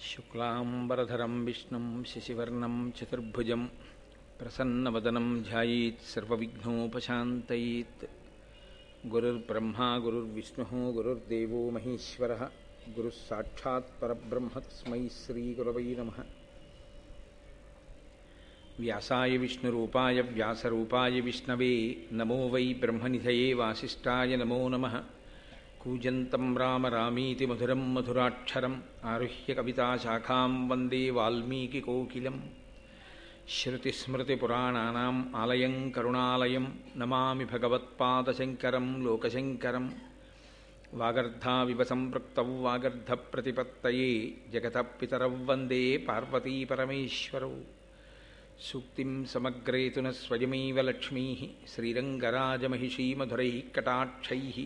శుక్లాంబరధరం విష్ణుం శశివర్ణం చతుర్భుజం ప్రసన్నవదనం ధ్యాయేత్ సర్వవిఘ్నోపశాంతయేత్. గురుర్బ్రహ్మా గురుర్విష్ణుః గురుర్దేవో మహేశ్వరః గురుః సాక్షాత్ పరబ్రహ్మ తస్మై శ్రీగురవై నమః. వ్యాసాయ విష్ణురూపాయ వ్యాసరూపాయ విష్ణవే నమో వై బ్రహ్మనిధయే వాసిష్ఠాయ నమో నమః. కూజంతం రామ రామీతి మధురం మధురాక్షరం ఆరుహ్య కవితాశాఖాం వందే వాల్మీకికోకిలం. శ్రుతిస్మృతిపురాణానాం ఆలయం కరుణాలయం నమామి భగవత్పాదశంకరం లోకశంకరం. వాగర్ధావివ సంపృక్తౌ వాగర్ధప్రతిపత్తయే జగతః పితరౌ వందే పార్వతీపరమేశ్వరౌ. సూక్తిం సమగ్రేతున స్వయమేవ లక్ష్మీః శ్రీరంగరాజమహిషీమధురైః కటాక్షైః.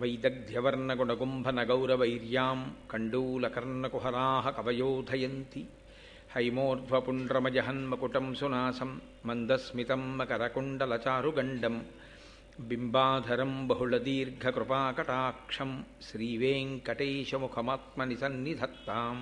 వైదగ్ధ్యవర్ణగుణగుంభనగౌరవైర్యాం కండూలకర్ణకుహరాः కవయోధయంతి. హైమోర్ధ్వపుండ్రమజహన్మకుటం సునాసం మందస్మితం మకరకుండలచారుగండం. బింబాధరం బహుళదీర్ఘకృపాకటాక్షం శ్రీవేంకటేశముఖమాత్మని సన్నిధత్తాం.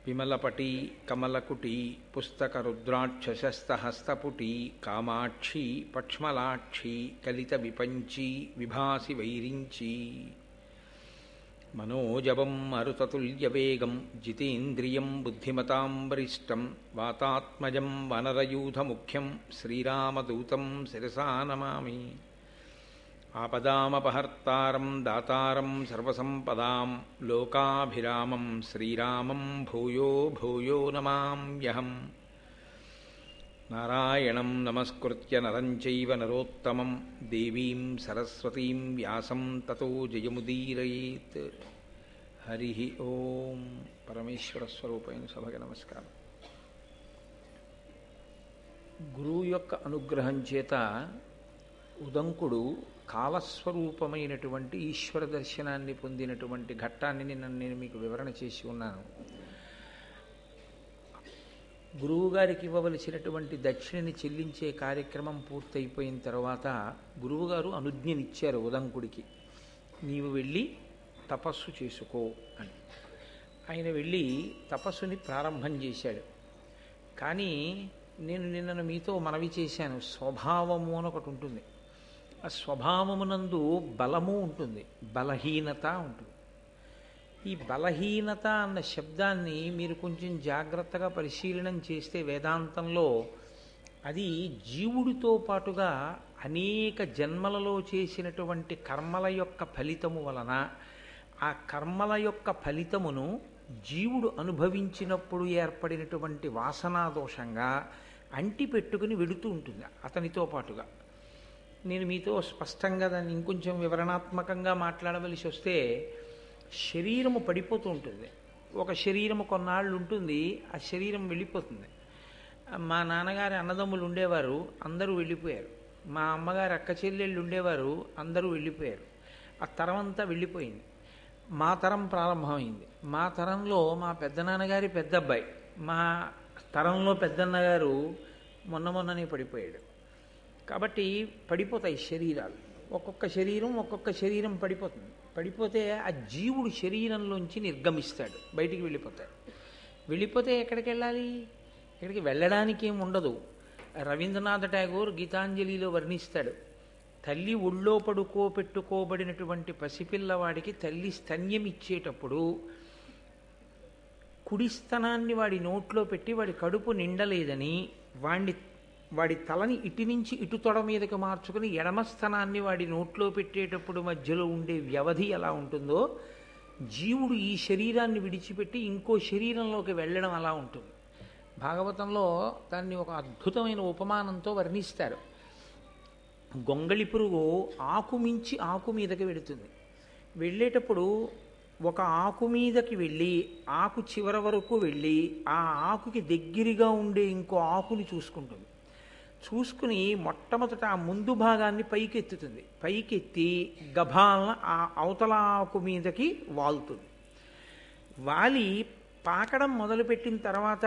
విమలపటీ కమలకుటీ పుస్తకరుద్రాక్షశస్తహస్తపుటీ కామాక్షీ పక్ష్మలాక్షీ కలిత విపంచీ విభాసి వైరించీ. మనోజవం మరుతతుల్యవేగం జితేంద్రియం బుద్ధిమతాం వరిష్టం. వాతాత్మజం వనరయూధముఖ్యం శ్రీరామదూతం శిరసా నమామి. ఆపదామపహర్తారం దాతారం సర్వసంపదాం లోకాభిరామం శ్రీరామం భూయో భూయో నమామ్యహం. నారాయణం నమస్కృత్య నరం చైవ నరోత్తమం దేవీం సరస్వతీం వ్యాసం తతో జయముదీరయేత్. హరి ఓం. పరమేశ్వర స్వరూపైన సభకి నమస్కారం. గురువు యొక్క అనుగ్రహం చేత ఉదంకుడు కాలస్వరూపమైనటువంటి ఈశ్వర దర్శనాన్ని పొందినటువంటి ఘట్టాన్ని నేను మీకు వివరణ చేసి ఉన్నాను. గురువుగారికి ఇవ్వవలసినటువంటి దక్షిణని చెల్లించే కార్యక్రమం పూర్తయిపోయిన తర్వాత గురువుగారు అనుజ్ఞనిచ్చారు ఉదంకుడికి, నీవు వెళ్ళి తపస్సు చేసుకో అని. ఆయన వెళ్ళి తపస్సుని ప్రారంభం చేశాడు. కానీ నేను నిన్న మీతో మనవి చేశాను, స్వభావము అని ఒకటి ఉంటుంది. ఆ స్వభావమునందు బలము ఉంటుంది, బలహీనత ఉంటుంది. ఈ బలహీనత అన్న శబ్దాన్ని మీరు కొంచెం జాగ్రత్తగా పరిశీలనం చేస్తే వేదాంతంలో అది జీవుడితో పాటుగా అనేక జన్మలలో చేసినటువంటి కర్మల యొక్క ఫలితము వలన ఆ కర్మల యొక్క ఫలితమును జీవుడు అనుభవించినప్పుడు ఏర్పడినటువంటి వాసనాదోషంగా అంటిపెట్టుకుని వెడుతూ ఉంటుంది అతనితో పాటుగా. నేను మీతో స్పష్టంగా దాన్ని ఇంకొంచెం వివరణాత్మకంగా మాట్లాడవలసి వస్తే, శరీరము పడిపోతూ ఉంటుంది. ఒక శరీరము కొన్నాళ్ళు ఉంటుంది, ఆ శరీరం వెళ్ళిపోతుంది. మా నాన్నగారి అన్నదమ్ములు ఉండేవారు, అందరూ వెళ్ళిపోయారు. మా అమ్మగారి అక్క చెల్లెళ్ళు ఉండేవారు, అందరూ వెళ్ళిపోయారు. ఆ తరం అంతా వెళ్ళిపోయింది. మా తరం ప్రారంభమైంది. మా తరంలో మా పెద్దనాన్నగారి పెద్ద అబ్బాయి, మా తరంలో పెద్దన్నగారు మొన్ననే పడిపోయాడు. కాబట్టి పడిపోతాయి శరీరాలు. ఒక్కొక్క శరీరం పడిపోతుంది. పడిపోతే ఆ జీవుడు శరీరంలోంచి నిర్గమిస్తాడు, బయటికి వెళ్ళిపోతాడు. వెళ్ళిపోతే ఎక్కడికి వెళ్ళాలి? ఎక్కడికి వెళ్ళడానికి ఏమి ఉండదు. రవీంద్రనాథ్ ఠాగూర్ గీతాంజలిలో వర్ణిస్తాడు, తల్లి ఒళ్ళో పడుకోబెట్టుకోబడినటువంటి పసిపిల్లవాడికి తల్లి స్తన్యం ఇచ్చేటప్పుడు కుడి స్తనాన్ని వాడి నోట్లో పెట్టి వాడి కడుపు నిండలేదని వాడి తలని ఇటు నుంచి ఇటు తొడ మీదకి మార్చుకుని ఎడమ స్థనాన్ని వాడి నోట్లో పెట్టేటప్పుడు మధ్యలో ఉండే వ్యవధి ఎలా ఉంటుందో, జీవుడు ఈ శరీరాన్ని విడిచిపెట్టి ఇంకో శరీరంలోకి వెళ్ళడం అలా ఉంటుంది. భాగవతంలో దాన్ని ఒక అద్భుతమైన ఉపమానంతో వర్ణిస్తారు. గొంగళి పురుగు ఆకు మించి ఆకు మీదకి వెళుతుంది. వెళ్ళేటప్పుడు ఒక ఆకు మీదకి వెళ్ళి ఆకు చివర వరకు వెళ్ళి ఆ ఆకుకి దగ్గరగా ఉండే ఇంకో ఆకుని చూసుకుంటుంది. చూసుకుని మొట్టమొదట ఆ ముందు భాగాన్ని పైకెత్తుతుంది. పైకెత్తి గభాలన ఆ అవతల ఆకు మీదకి వాలుతుంది. వాలి పాకడం మొదలుపెట్టిన తర్వాత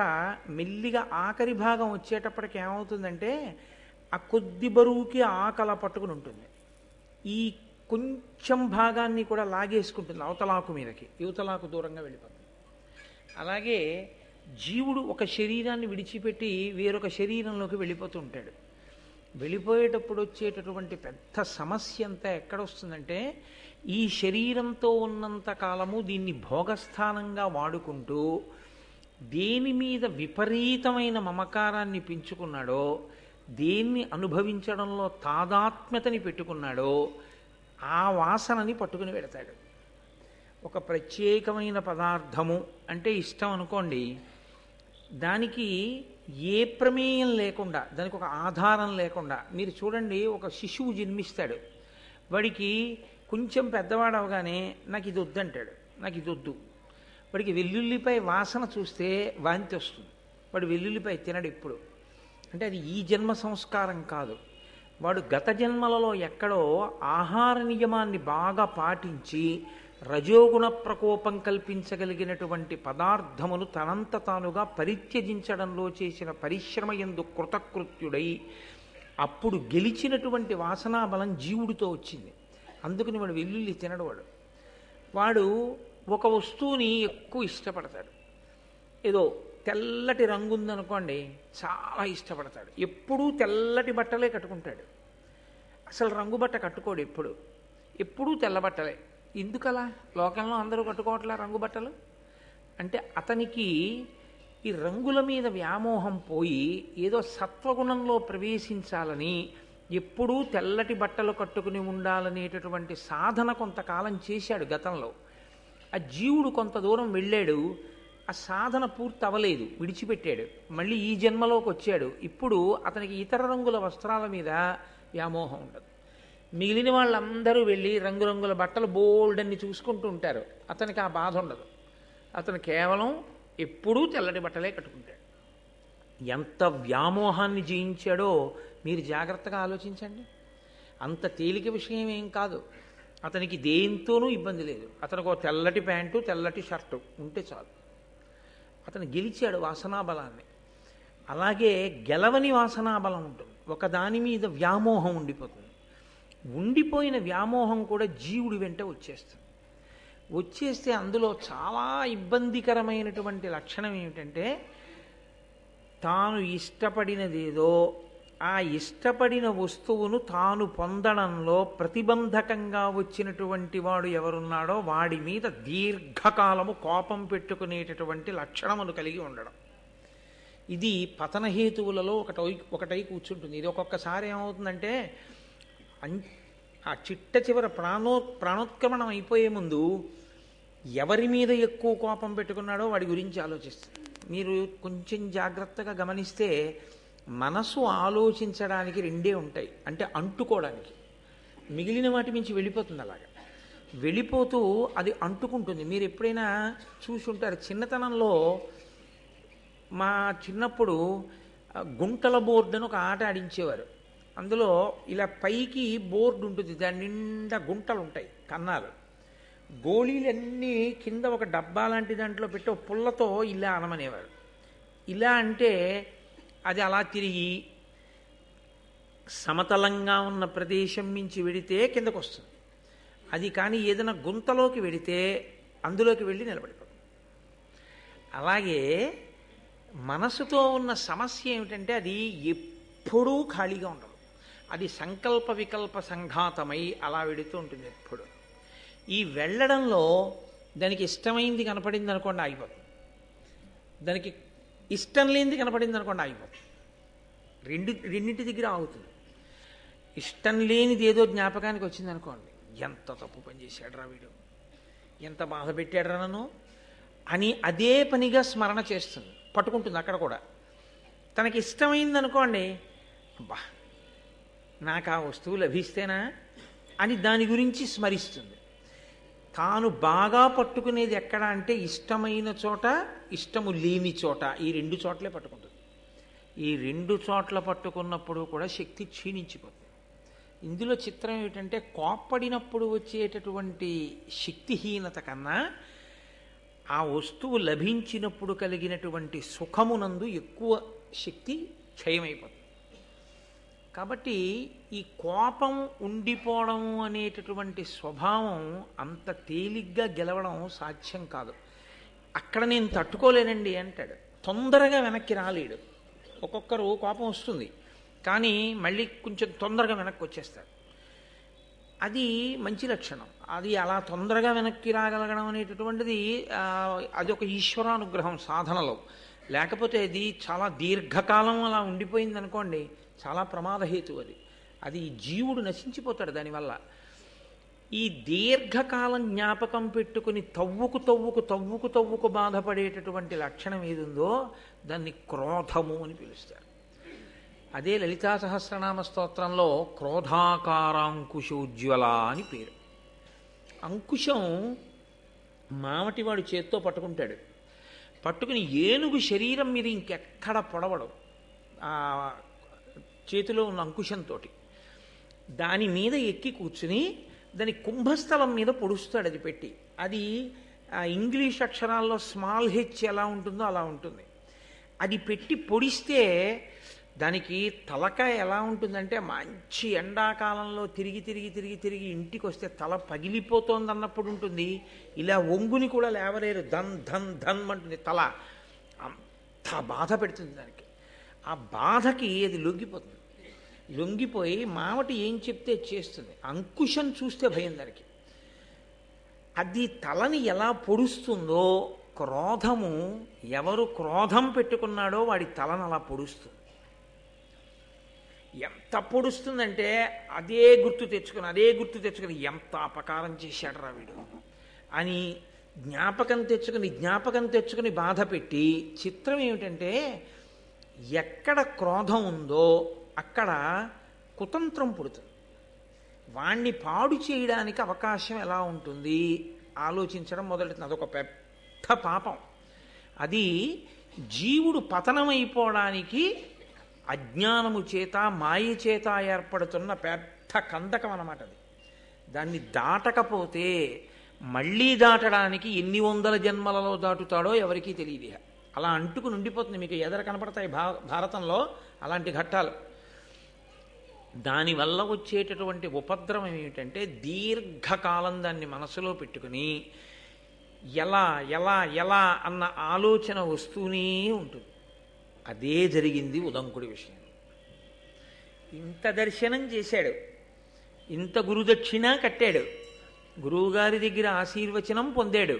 మెల్లిగా ఆఖరి భాగం వచ్చేటప్పటికి ఏమవుతుందంటే ఆ కొద్ది బరువుకి ఆకలా పట్టుకుని ఉంటుంది. ఈ కొంచెం భాగాన్ని కూడా లాగేసుకుంటుంది అవతలాకు మీదకి, యువతలాకు దూరంగా వెళ్ళిపోతుంది. అలాగే జీవుడు ఒక శరీరాన్ని విడిచిపెట్టి వేరొక శరీరంలోకి వెళ్ళిపోతూ ఉంటాడు. వెళ్ళిపోయేటప్పుడు వచ్చేటటువంటి పెద్ద సమస్య అంతా ఎక్కడొస్తుందంటే, ఈ శరీరంతో ఉన్నంత కాలము దీన్ని భోగస్థానంగా వాడుకుంటూ దేని మీద విపరీతమైన మమకారాన్ని పెంచుకున్నాడో, దేన్ని అనుభవించడంలో తాదాత్మ్యతని పెట్టుకున్నాడో ఆ వాసనని పట్టుకుని పెడతాడు. ఒక ప్రత్యేకమైన పదార్థము అంటే ఇష్టం అనుకోండి, దానికి ఏ ప్రమేయం లేకుండా, దానికి ఒక ఆధారం లేకుండా, మీరు చూడండి, ఒక శిశువు జన్మిస్తాడు, వాడికి కొంచెం పెద్దవాడు అవగానే నాకు ఇది వద్దంటాడు, నాకు ఇది వద్దు. వాడికి వెల్లుల్లిపై వాసన చూస్తే వాంతి వస్తుంది, వాడు వెల్లుల్లిపై తినడు ఎప్పుడు. అంటే అది ఈ జన్మ సంస్కారం కాదు, వాడు గత జన్మలలో ఎక్కడో ఆహార నియమాన్ని బాగా పాటించి రజోగుణ ప్రకోపం కల్పించగలిగినటువంటి పదార్థమును తనంత తానుగా పరిత్యజించడంలో చేసిన పరిశ్రమ యందు కృతకృత్యుడై అప్పుడు గెలిచినటువంటి వాసనాబలం జీవుడితో వచ్చింది. అందుకని వాడు వెల్లుల్లి తినడవాడు. వాడు ఒక వస్తువుని ఎక్కువ ఇష్టపడతాడు. ఏదో తెల్లటి రంగు ఉందనుకోండి, చాలా ఇష్టపడతాడు. ఎప్పుడూ తెల్లటి బట్టలే కట్టుకుంటాడు, అసలు రంగు బట్ట కట్టుకోడు. ఎప్పుడూ తెల్ల బట్టలే. ఎందుకలా? లోకంలో అందరూ కట్టుకోవట్లే రంగు బట్టలు. అంటే అతనికి ఈ రంగుల మీద వ్యామోహం పోయి ఏదో సత్వగుణంలో ప్రవేశించాలని ఎప్పుడూ తెల్లటి బట్టలు కట్టుకుని ఉండాలనేటటువంటి సాధన కొంతకాలం చేశాడు గతంలో. ఆ జీవుడు కొంత దూరం వెళ్ళాడు, ఆ సాధన పూర్తి అవ్వలేదు, విడిచిపెట్టాడు. మళ్ళీ ఈ జన్మలోకి వచ్చాడు. ఇప్పుడు అతనికి ఇతర రంగుల వస్త్రాల మీద వ్యామోహం ఉండదు. మిగిలిన వాళ్ళందరూ వెళ్ళి రంగురంగుల బట్టలు బోల్డన్ని చూసుకుంటూ ఉంటారు, అతనికి ఆ బాధ ఉండదు. అతను కేవలం ఎప్పుడూ తెల్లటి బట్టలే కట్టుకుంటాడు. ఎంత వ్యామోహాన్ని జయించాడో మీరు జాగ్రత్తగా ఆలోచించండి. అంత తేలిక విషయం ఏం కాదు. అతనికి దేంతోనూ ఇబ్బంది లేదు. అతనికి ఒక తెల్లటి ప్యాంటు, తెల్లటి షర్టు ఉంటే చాలు. అతను గెలిచాడు వాసనాబలాన్ని. అలాగే గెలవని వాసనాబలం ఉంటుంది, ఒక దాని మీద వ్యామోహం ఉండిపోతుంది. ఉండిపోయిన వ్యామోహం కూడా జీవుడి వెంట వచ్చేస్తే అందులో చాలా ఇబ్బందికరమైనటువంటి లక్షణం ఏమిటంటే, తాను ఇష్టపడినదేదో ఆ ఇష్టపడిన వస్తువును తాను పొందడంలో ప్రతిబంధకంగా వచ్చినటువంటి వాడు ఎవరున్నాడో వాడి మీద దీర్ఘకాలము కోపం పెట్టుకునేటటువంటి లక్షణమును కలిగి ఉండడం. ఇది పతనహేతువులలో ఒకటై కూర్చుంటుంది. ఇది ఒక్కొక్కసారి ఏమవుతుందంటే, ఆ చిట్ట చివర ప్రాణోత్క్రమణం అయిపోయే ముందు ఎవరి మీద ఎక్కువ కోపం పెట్టుకున్నాడో వాడి గురించి ఆలోచిస్తుంది. మీరు కొంచెం జాగ్రత్తగా గమనిస్తే మనసు ఆలోచించడానికి రెండే ఉంటాయి, అంటే అంటుకోవడానికి. మిగిలిన వాటి మించి వెళ్ళిపోతుంది. అలాగా వెళ్ళిపోతూ అది అంటుకుంటుంది. మీరు ఎప్పుడైనా చూసి ఉంటారు, చిన్నతనంలో మా చిన్నప్పుడు గుంటల బోర్డు అని ఒక ఆట ఆడించేవారు. అందులో ఇలా పైకి బోర్డు ఉంటుంది, దాని నిండా గుంటలు ఉంటాయి, కన్నాలు. గోళీలన్నీ కింద ఒక డబ్బా లాంటి దాంట్లో పెట్టి ఒక పుల్లతో ఇలా అనమనేవారు. ఇలా అంటే అది అలా తిరిగి సమతలంగా ఉన్న ప్రదేశం నుంచి వెడితే కిందకు వస్తుంది. అది కానీ ఏదైనా గుంతలోకి వెడితే అందులోకి వెళ్ళి నిలబడిపోతుంది. అలాగే మనసుతో ఉన్న సమస్య ఏమిటంటే, అది ఎప్పుడూ ఖాళీగా ఉండదు. అది సంకల్ప వికల్ప సంఘాతమై అలా వెడుతూ ఉంటుంది ఎప్పుడు. ఈ వెళ్ళడంలో దానికి ఇష్టమైంది కనపడింది అనుకోండి ఆగిపోతుంది, దానికి ఇష్టం లేనిది కనపడింది అనుకోండి ఆగిపోతుంది. రెండింటి దగ్గర ఆగుతుంది. ఇష్టం లేనిది ఏదో జ్ఞాపకానికి వచ్చింది అనుకోండి, ఎంత తప్పు పని చేశాడురా వీడు, ఎంత బాధ పెట్టాడురా నన్ను అని అదే పనిగా స్మరణ చేస్తుంది, పట్టుకుంటుంది. అక్కడ కూడా తనకి ఇష్టమైంది అనుకోండి, అబ్బా నాకు ఆ వస్తువు లభిస్తేనా అని దాని గురించి స్మరిస్తుంది. తాను బాగా పట్టుకునేది ఎక్కడ అంటే, ఇష్టమైన చోట, ఇష్టము లేని చోట, ఈ రెండు చోట్లే పట్టుకుంటుంది. ఈ రెండు చోట్ల పట్టుకున్నప్పుడు కూడా శక్తి క్షీణించిపోతుంది. ఇందులో చిత్రం ఏమిటంటే, కోప్పడినప్పుడు వచ్చేటటువంటి శక్తిహీనత కన్నా ఆ వస్తువు లభించినప్పుడు కలిగినటువంటి సుఖమునందు ఎక్కువ శక్తి క్షయమైపోతుంది. కాబట్టి ఈ కోపం ఉండిపోవడం అనేటటువంటి స్వభావం అంత తేలిగ్గా గెలవడం సాధ్యం కాదు. అక్కడ నేను తట్టుకోలేనండి అంటాడు. తొందరగా వెనక్కి రాలేడు. ఒక్కొక్కరు కోపం వస్తుంది, కానీ మళ్ళీ కొంచెం తొందరగా వెనక్కి వచ్చేస్తాడు. అది మంచి లక్షణం. అది అలా తొందరగా వెనక్కి రాగలగడం అనేటటువంటిది అది ఒక ఈశ్వరానుగ్రహం సాధనలో. లేకపోతే అది చాలా దీర్ఘకాలం అలా ఉండిపోయింది అనుకోండి, చాలా ప్రమాదహేతు. అది జీవుడు నశించిపోతాడు దానివల్ల. ఈ దీర్ఘకాలం జ్ఞాపకం పెట్టుకుని తవ్వుకు బాధపడేటటువంటి లక్షణం ఏది ఉందో దాన్ని క్రోధము అని పిలుస్తారు. అదే లలితా సహస్రనామ స్తోత్రంలో క్రోధాకారాంకుశోజ్వల అని పేరు. అంకుశం మావటివాడు చేత్తో పట్టుకుంటాడు. పట్టుకుని ఏనుగు శరీరం మీద ఇంకెక్కడ పొడవడం ఆ చేతిలో ఉన్న అంకుశంతో దాని మీద ఎక్కి కూర్చుని దాని కుంభస్థలం మీద పొడుస్తాడు. అది పెట్టి, అది ఇంగ్లీష్ అక్షరాల్లో స్మాల్ హెచ్ ఎలా ఉంటుందో అలా ఉంటుంది. అది పెట్టి పొడిస్తే దానికి తలకాయ ఎలా ఉంటుందంటే, మంచి ఎండాకాలంలో తిరిగి ఇంటికి వస్తే తల పగిలిపోతోంది అన్నప్పుడు ఉంటుంది. ఇలా ఒంగుని కూడా లేవలేరు, ధన్ ధన్ ధన్ అంటుంది తల. అంత బాధ పెడుతుంది దానికి. ఆ బాధకి అది లొంగిపోయి మావటి ఏం చెప్తే చేస్తుంది. అంకుశం చూస్తే భయం దానికి. అది తలని ఎలా పొడుస్తుందో, క్రోధము ఎవరు క్రోధం పెట్టుకున్నాడో వాడి తలను అలా పొడుస్తుంది. ఎంత పొడుస్తుందంటే అదే గుర్తు తెచ్చుకుని ఎంత అపకారం చేశాడరా వీడు అని జ్ఞాపకం తెచ్చుకుని బాధ పెట్టి, చిత్రం ఏమిటంటే ఎక్కడ క్రోధం ఉందో అక్కడ కుతంత్రం పుడుతుంది. వాణ్ణి పాడు చేయడానికి అవకాశం ఎలా ఉంటుంది ఆలోచించడం మొదలెడుతుంది. అదొక పెద్ద పాపం. అది జీవుడు పతనమైపోవడానికి అజ్ఞానము చేత మాయ చేత ఏర్పడుతున్న పెద్ద కందకం అన్నమాట. అది దాన్ని దాటకపోతే మళ్ళీ దాటడానికి ఎన్ని వందల జన్మలలో దాటుతాడో ఎవరికీ తెలియదు. అలా అంటుకుని ఉండిపోతుంది. మీకు ఎదర కనపడతాయి భారతంలో అలాంటి ఘట్టాలు. దానివల్ల వచ్చేటటువంటి ఉపద్రవం ఏమిటంటే దీర్ఘకాలం దాన్ని మనసులో పెట్టుకుని ఎలా ఎలా ఎలా అన్న ఆలోచన వస్తూనే ఉంటుంది. అదే జరిగింది ఉదంకుడి విషయం. ఇంత దర్శనం చేశాడు, ఇంత గురుదక్షిణ కట్టాడు, గురువుగారి దగ్గర ఆశీర్వచనం పొందాడు,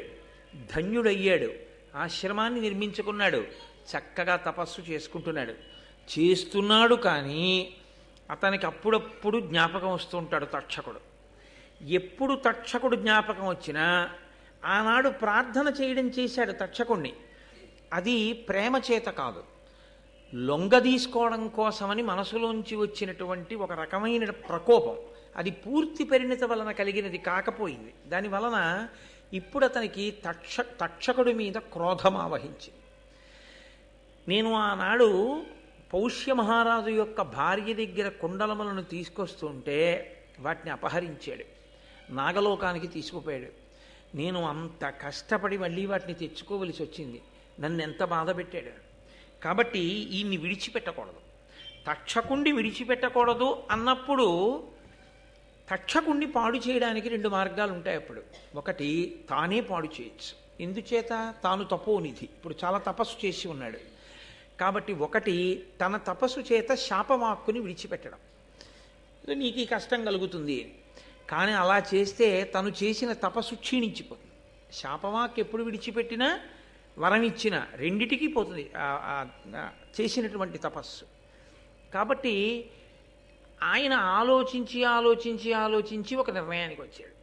ధన్యుడయ్యాడు, ఆశ్రమాన్ని నిర్మించుకున్నాడు, చక్కగా తపస్సు చేస్తున్నాడు. కానీ అతనికి అప్పుడప్పుడు జ్ఞాపకం వస్తూ ఉంటాడు తక్షకుడు. ఎప్పుడు తక్షకుడు జ్ఞాపకం వచ్చినా ఆనాడు ప్రార్థన చేయడం చేశాడు తక్షకుణ్ణి. అది ప్రేమ చేత కాదు, లొంగదీసుకోవడం కోసమని మనసులోంచి వచ్చినటువంటి ఒక రకమైన ప్రకోపం. అది పూర్తి పరిణిత వలన కలిగినది కాకపోయింది. దానివలన ఇప్పుడు అతనికి తక్షకుడి మీద క్రోధం ఆవహించింది. నేను ఆనాడు పౌష్య మహారాజు యొక్క భార్య దగ్గర కుండలములను తీసుకొస్తుంటే వాటిని అపహరించాడు, నాగలోకానికి తీసుకుపోయాడు. నేను అంత కష్టపడి మళ్ళీ వాటిని తెచ్చుకోవలసి వచ్చింది. నన్ను ఎంత బాధ పెట్టాడు. కాబట్టి ఈయన్ని విడిచిపెట్టకూడదు, తక్షకుణ్ణి విడిచిపెట్టకూడదు అన్నప్పుడు తక్షకుణ్ణి పాడు చేయడానికి రెండు మార్గాలు ఉంటాయి. అప్పుడు ఒకటి తానే పాడు చేయొచ్చు. ఎందుచేత? తాను తపోనిధి, ఇప్పుడు చాలా తపస్సు చేసి ఉన్నాడు కాబట్టి ఒకటి తన తపస్సు చేత శాపవాక్కుని విడిచిపెట్టడం. నీకు ఈ కష్టం కలుగుతుంది అని. కానీ అలా చేస్తే తను చేసిన తపస్సు క్షీణించిపోతుంది. శాపవాక్ ఎప్పుడు విడిచిపెట్టినా వరం ఇచ్చినా రెండిటికీ పోతుంది చేసినటువంటి తపస్సు. కాబట్టి ఆయన ఆలోచించి ఒక నిర్ణయానికి వచ్చాడు.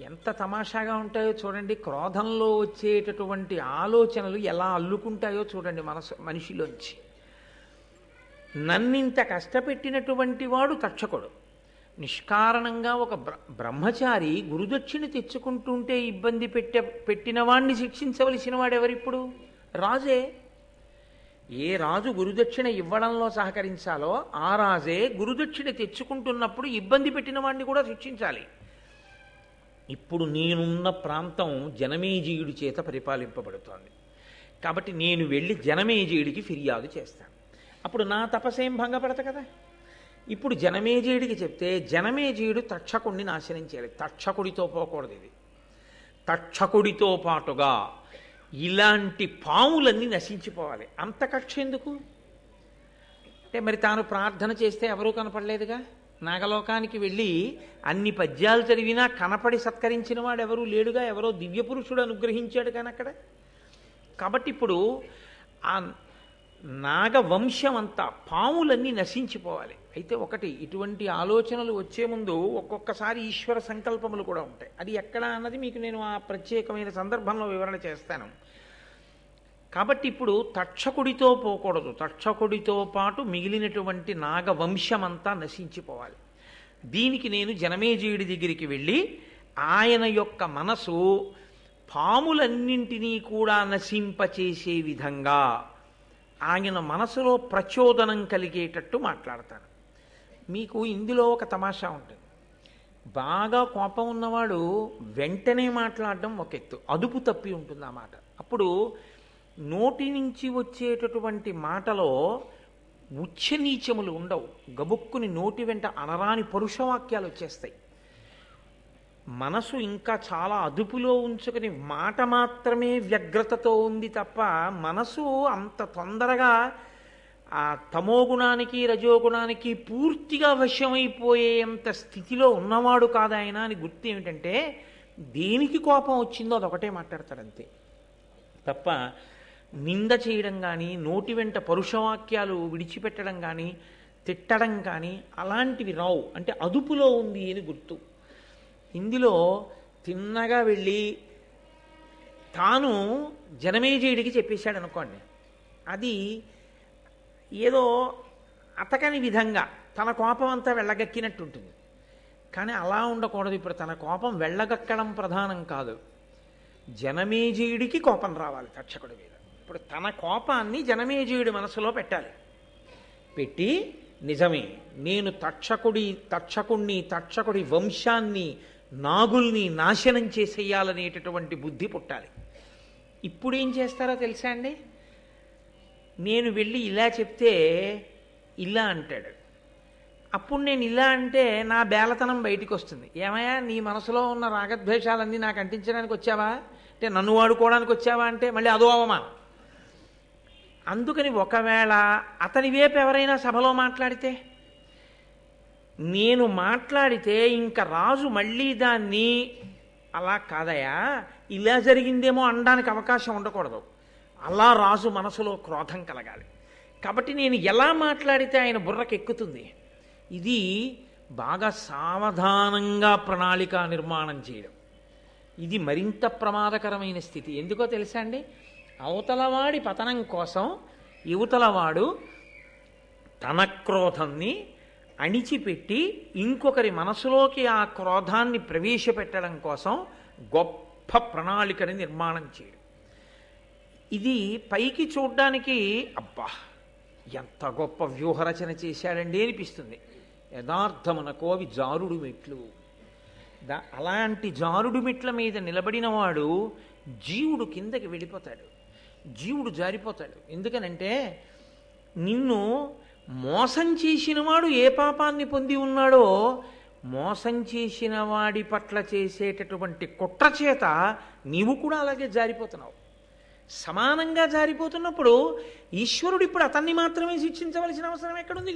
ఎంత తమాషాగా ఉంటాయో చూడండి. క్రోధంలో వచ్చేటటువంటి ఆలోచనలు ఎలా అల్లుకుంటాయో చూడండి మనిషిలోంచి. నన్నింత కష్టపెట్టినటువంటి వాడు తక్షకుడు. నిష్కారణంగా ఒక బ్రహ్మచారి గురుదక్షిణ తెచ్చుకుంటుంటే ఇబ్బంది పెట్టిన వాణ్ణి శిక్షించవలసిన వాడెవరిప్పుడు? రాజే. ఏ రాజు గురుదక్షిణ ఇవ్వడంలో సహకరించాలో ఆ రాజే గురుదక్షిణ తెచ్చుకుంటున్నప్పుడు ఇబ్బంది పెట్టిన వాణ్ణి కూడా శిక్షించాలి. ఇప్పుడు నేనున్న ప్రాంతం జనమేజయుడి చేత పరిపాలింపబడుతోంది కాబట్టి నేను వెళ్ళి జనమేజయుడికి ఫిర్యాదు చేస్తాను. అప్పుడు నా తపస్సేం భంగపడత కదా. ఇప్పుడు జనమేజయుడికి చెప్తే జనమేజయుడు తక్షకుడిని నాశనం చేయాలి. తక్షకుడితో పోకూడదు. ఇది తక్షకుడితో పాటుగా ఇలాంటి పాములన్నీ నశించిపోవాలి. అంత కక్ష ఎందుకు అంటే మరి తాను ప్రార్థన చేస్తే ఎవరూ కనపడలేదుగా. నాగలోకానికి వెళ్ళి అన్ని పద్యాలు చదివినా కనపడి సత్కరించిన వాడు ఎవరూ లేడుగా. ఎవరో దివ్యపురుషుడు అనుగ్రహించాడు కానీ అక్కడ. కాబట్టి ఇప్పుడు ఆ నాగవంశం అంతా పాములన్నీ నశించిపోవాలి. అయితే ఒకటి, ఇటువంటి ఆలోచనలు వచ్చే ముందు ఒక్కొక్కసారి ఈశ్వర సంకల్పములు కూడా ఉంటాయి. అది ఎక్కడ అన్నది మీకు నేను ఆ ప్రత్యేకమైన సందర్భంలో వివరణ చేస్తాను. కాబట్టి ఇప్పుడు తక్షకుడితో పోకూడదు. తక్షకుడితో పాటు మిగిలినటువంటి నాగవంశమంతా నశించిపోవాలి. దీనికి నేను జనమేజయుడి దగ్గరికి వెళ్ళి ఆయన యొక్క మనసు పాములన్నింటినీ కూడా నశింపచేసే విధంగా ఆయన మనసులో ప్రచోదనం కలిగేటట్టు మాట్లాడతాను. మీకు ఇందులో ఒక తమాషా ఉంటుంది. బాగా కోపం ఉన్నవాడు వెంటనే మాట్లాడడం ఒక ఎత్తు, అదుపు తప్పి ఉంటుంది ఆ మాట. అప్పుడు నోటి నుంచి వచ్చేటటువంటి మాటలో ఉచ్చనీచములు ఉండవు. గబుక్కుని నోటి వెంట అనరాని పరుషవాక్యాలు వచ్చేస్తాయి. మనసు ఇంకా చాలా అదుపులో ఉంచుకుని మాట మాత్రమే వ్యగ్రతతో ఉంది తప్ప మనసు అంత తొందరగా ఆ తమోగుణానికి రజోగుణానికి పూర్తిగా వశమైపోయేంత స్థితిలో ఉన్నవాడు కాదు ఆయన. అని గుర్తు ఏమిటంటే దేనికి కోపం వచ్చిందో అదొకటే మాట్లాడతాడంతే తప్ప నింద చేయడం కానీ, నోటి వెంట పరుషవాక్యాలు విడిచిపెట్టడం కానీ, తిట్టడం కానీ అలాంటివి రావు. అంటే అదుపులో ఉంది అని గుర్తు. ఇందులో తిన్నగా వెళ్ళి తాను జనమేజయుడికి చెప్పేశాడు అనుకోండి, అది ఏదో అతకని విధంగా తన కోపం అంతా వెళ్ళగక్కినట్టు ఉంటుంది. కానీ అలా ఉండకూడదు. ఇప్పుడు తన కోపం వెళ్ళగక్కడం ప్రధానం కాదు, జనమేజయుడికి కోపం రావాలి తక్షకుడి మీద. ఇప్పుడు తన కోపాన్ని జనమేజయుడి మనసులో పెట్టాలి. పెట్టి నిజమే నేను తక్షకుడి వంశాన్ని, నాగుల్ని నాశనం చేసేయాలనేటటువంటి బుద్ధి పుట్టాలి. ఇప్పుడు ఏం చేస్తారో తెలుసా అండి? నేను వెళ్ళి ఇలా చెప్తే ఇలా అంటాడు. అప్పుడు నేను ఇలా అంటే నా బేలతనం బయటికి వస్తుంది. ఏమయ్యా నీ మనసులో ఉన్న రాగద్వేషాలన్నీ నాకు అంటించడానికి వచ్చావా అంటే, నన్ను వాడుకోవడానికి వచ్చావా అంటే మళ్ళీ అదో అవమానం. అందుకని ఒకవేళ అతని వైపు ఎవరైనా సభలో మాట్లాడితే, నేను మాట్లాడితే ఇంకా రాజు మళ్ళీ దాన్ని అలా కాదయా ఇలా జరిగిందేమో అనడానికి అవకాశం ఉండకూడదు. అలా రాజు మనసులో క్రోధం కలగాలి. కాబట్టి నేను ఎలా మాట్లాడితే ఆయన బుర్రకు ఎక్కుతుంది. ఇది బాగా సావధానంగా ప్రణాళిక నిర్మాణం చేయడం. ఇది మరింత ప్రమాదకరమైన స్థితి. ఎందుకో తెలుసా అండి? అవతలవాడి పతనం కోసం యువతలవాడు తన క్రోధాన్ని అణిచిపెట్టి ఇంకొకరి మనసులోకి ఆ క్రోధాన్ని ప్రవేశపెట్టడం కోసం గొప్ప ప్రణాళికని నిర్మాణం చేయడం. ఇది పైకి చూడ్డానికి అబ్బా ఎంత గొప్ప వ్యూహరచన చేశాడండి అనిపిస్తుంది. యథార్థమునకు అవి జారుడు మెట్లు. అలాంటి జారుడు మెట్ల మీద నిలబడిన వాడు జీవుడు కిందకి వెళ్ళిపోతాడు, జీవుడు జారిపోతాడు. ఎందుకనంటే నిన్ను మోసం చేసిన వాడు ఏ పాపాన్ని పొంది ఉన్నాడో, మోసం చేసిన వాడి పట్ల చేసేటటువంటి కుట్ర చేత నీవు కూడా అలాగే జారిపోతున్నావు. సమానంగా జారిపోతున్నప్పుడు ఈశ్వరుడు ఇప్పుడు అతన్ని మాత్రమే శిక్షించవలసిన అవసరం ఎక్కడుంది?